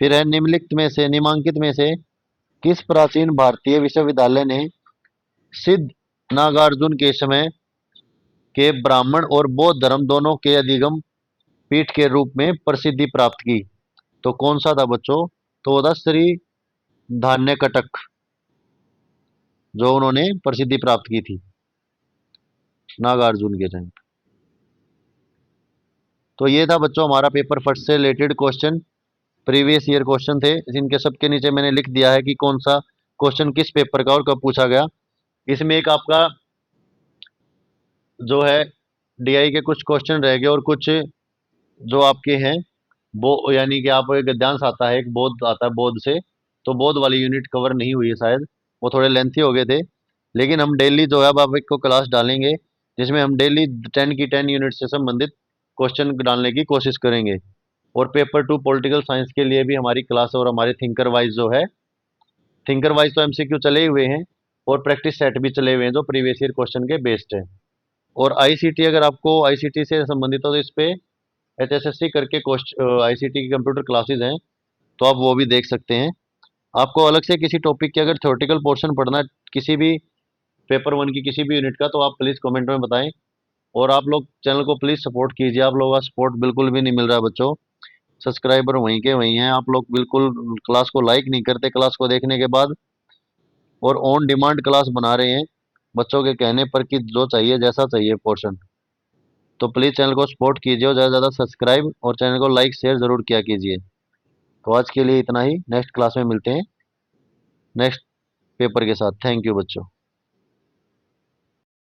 फिर है निम्नलिखित में से किस प्राचीन भारतीय विश्वविद्यालय ने सिद्ध नागार्जुन के समय के ब्राह्मण और बौद्ध धर्म दोनों के अधिगम पीठ के रूप में प्रसिद्धि प्राप्त की? तो कौन सा था बच्चों? तो वो था श्री धान्य कटक, जो उन्होंने प्रसिद्धि प्राप्त की थी नागार्जुन के टाइम। तो ये था बच्चों हमारा पेपर फर्स्ट से related question, previous year question थे। इनके सबके नीचे मैंने लिख दिया है कि कौन सा क्वेश्चन किस पेपर का और कब पूछा गया। इसमें एक आपका जो है डीआई के कुछ क्वेश्चन रह गए और कुछ जो आपके हैं वो, यानी कि आप एक गद्यांश आता है, एक बोध आता है बोध से, तो बोध वाली यूनिट कवर नहीं हुई है शायद, वो थोड़े लेंथी हो गए थे। लेकिन हम डेली जो है अब आप एक को क्लास डालेंगे जिसमें हम डेली 10 की 10 यूनिट से संबंधित क्वेश्चन डालने की कोशिश करेंगे। और पेपर 2 पॉलिटिकल साइंस के लिए भी हमारी क्लास और हमारे थिंकर वाइज जो है, थिंकर वाइज तो एमसीक्यू चले हुए हैं और प्रैक्टिस सेट भी चले हुए हैं जो प्रीवियस ईयर क्वेश्चन के बेस्ड है। और आईसीटी, अगर आपको आईसीटी से संबंधित हो तो इस पे एचएसएससी करके आईसीटी की कंप्यूटर क्लासेज हैं, तो आप वो भी देख सकते हैं। आपको अलग से किसी टॉपिक की अगर थ्योरेटिकल पोर्शन पढ़ना है किसी भी पेपर 1 की किसी भी यूनिट का, तो आप प्लीज़ कमेंट में बताएं। और आप लोग चैनल को प्लीज़ सपोर्ट कीजिए, आप लोगों का सपोर्ट बिल्कुल भी नहीं मिल रहा है बच्चों। सब्सक्राइबर वहीं के वहीं हैं, आप लोग बिल्कुल क्लास को लाइक नहीं करते क्लास को देखने के बाद, और ऑन डिमांड क्लास बना रहे हैं बच्चों के कहने पर कि जो चाहिए जैसा चाहिए पोर्शन। तो प्लीज़ चैनल को सपोर्ट कीजिए और ज़्यादा से ज़्यादा सब्सक्राइब और चैनल को लाइक शेयर ज़रूर किया कीजिए। तो आज के लिए इतना ही, नेक्स्ट क्लास में मिलते हैं नेक्स्ट पेपर के साथ। थैंक यू बच्चों।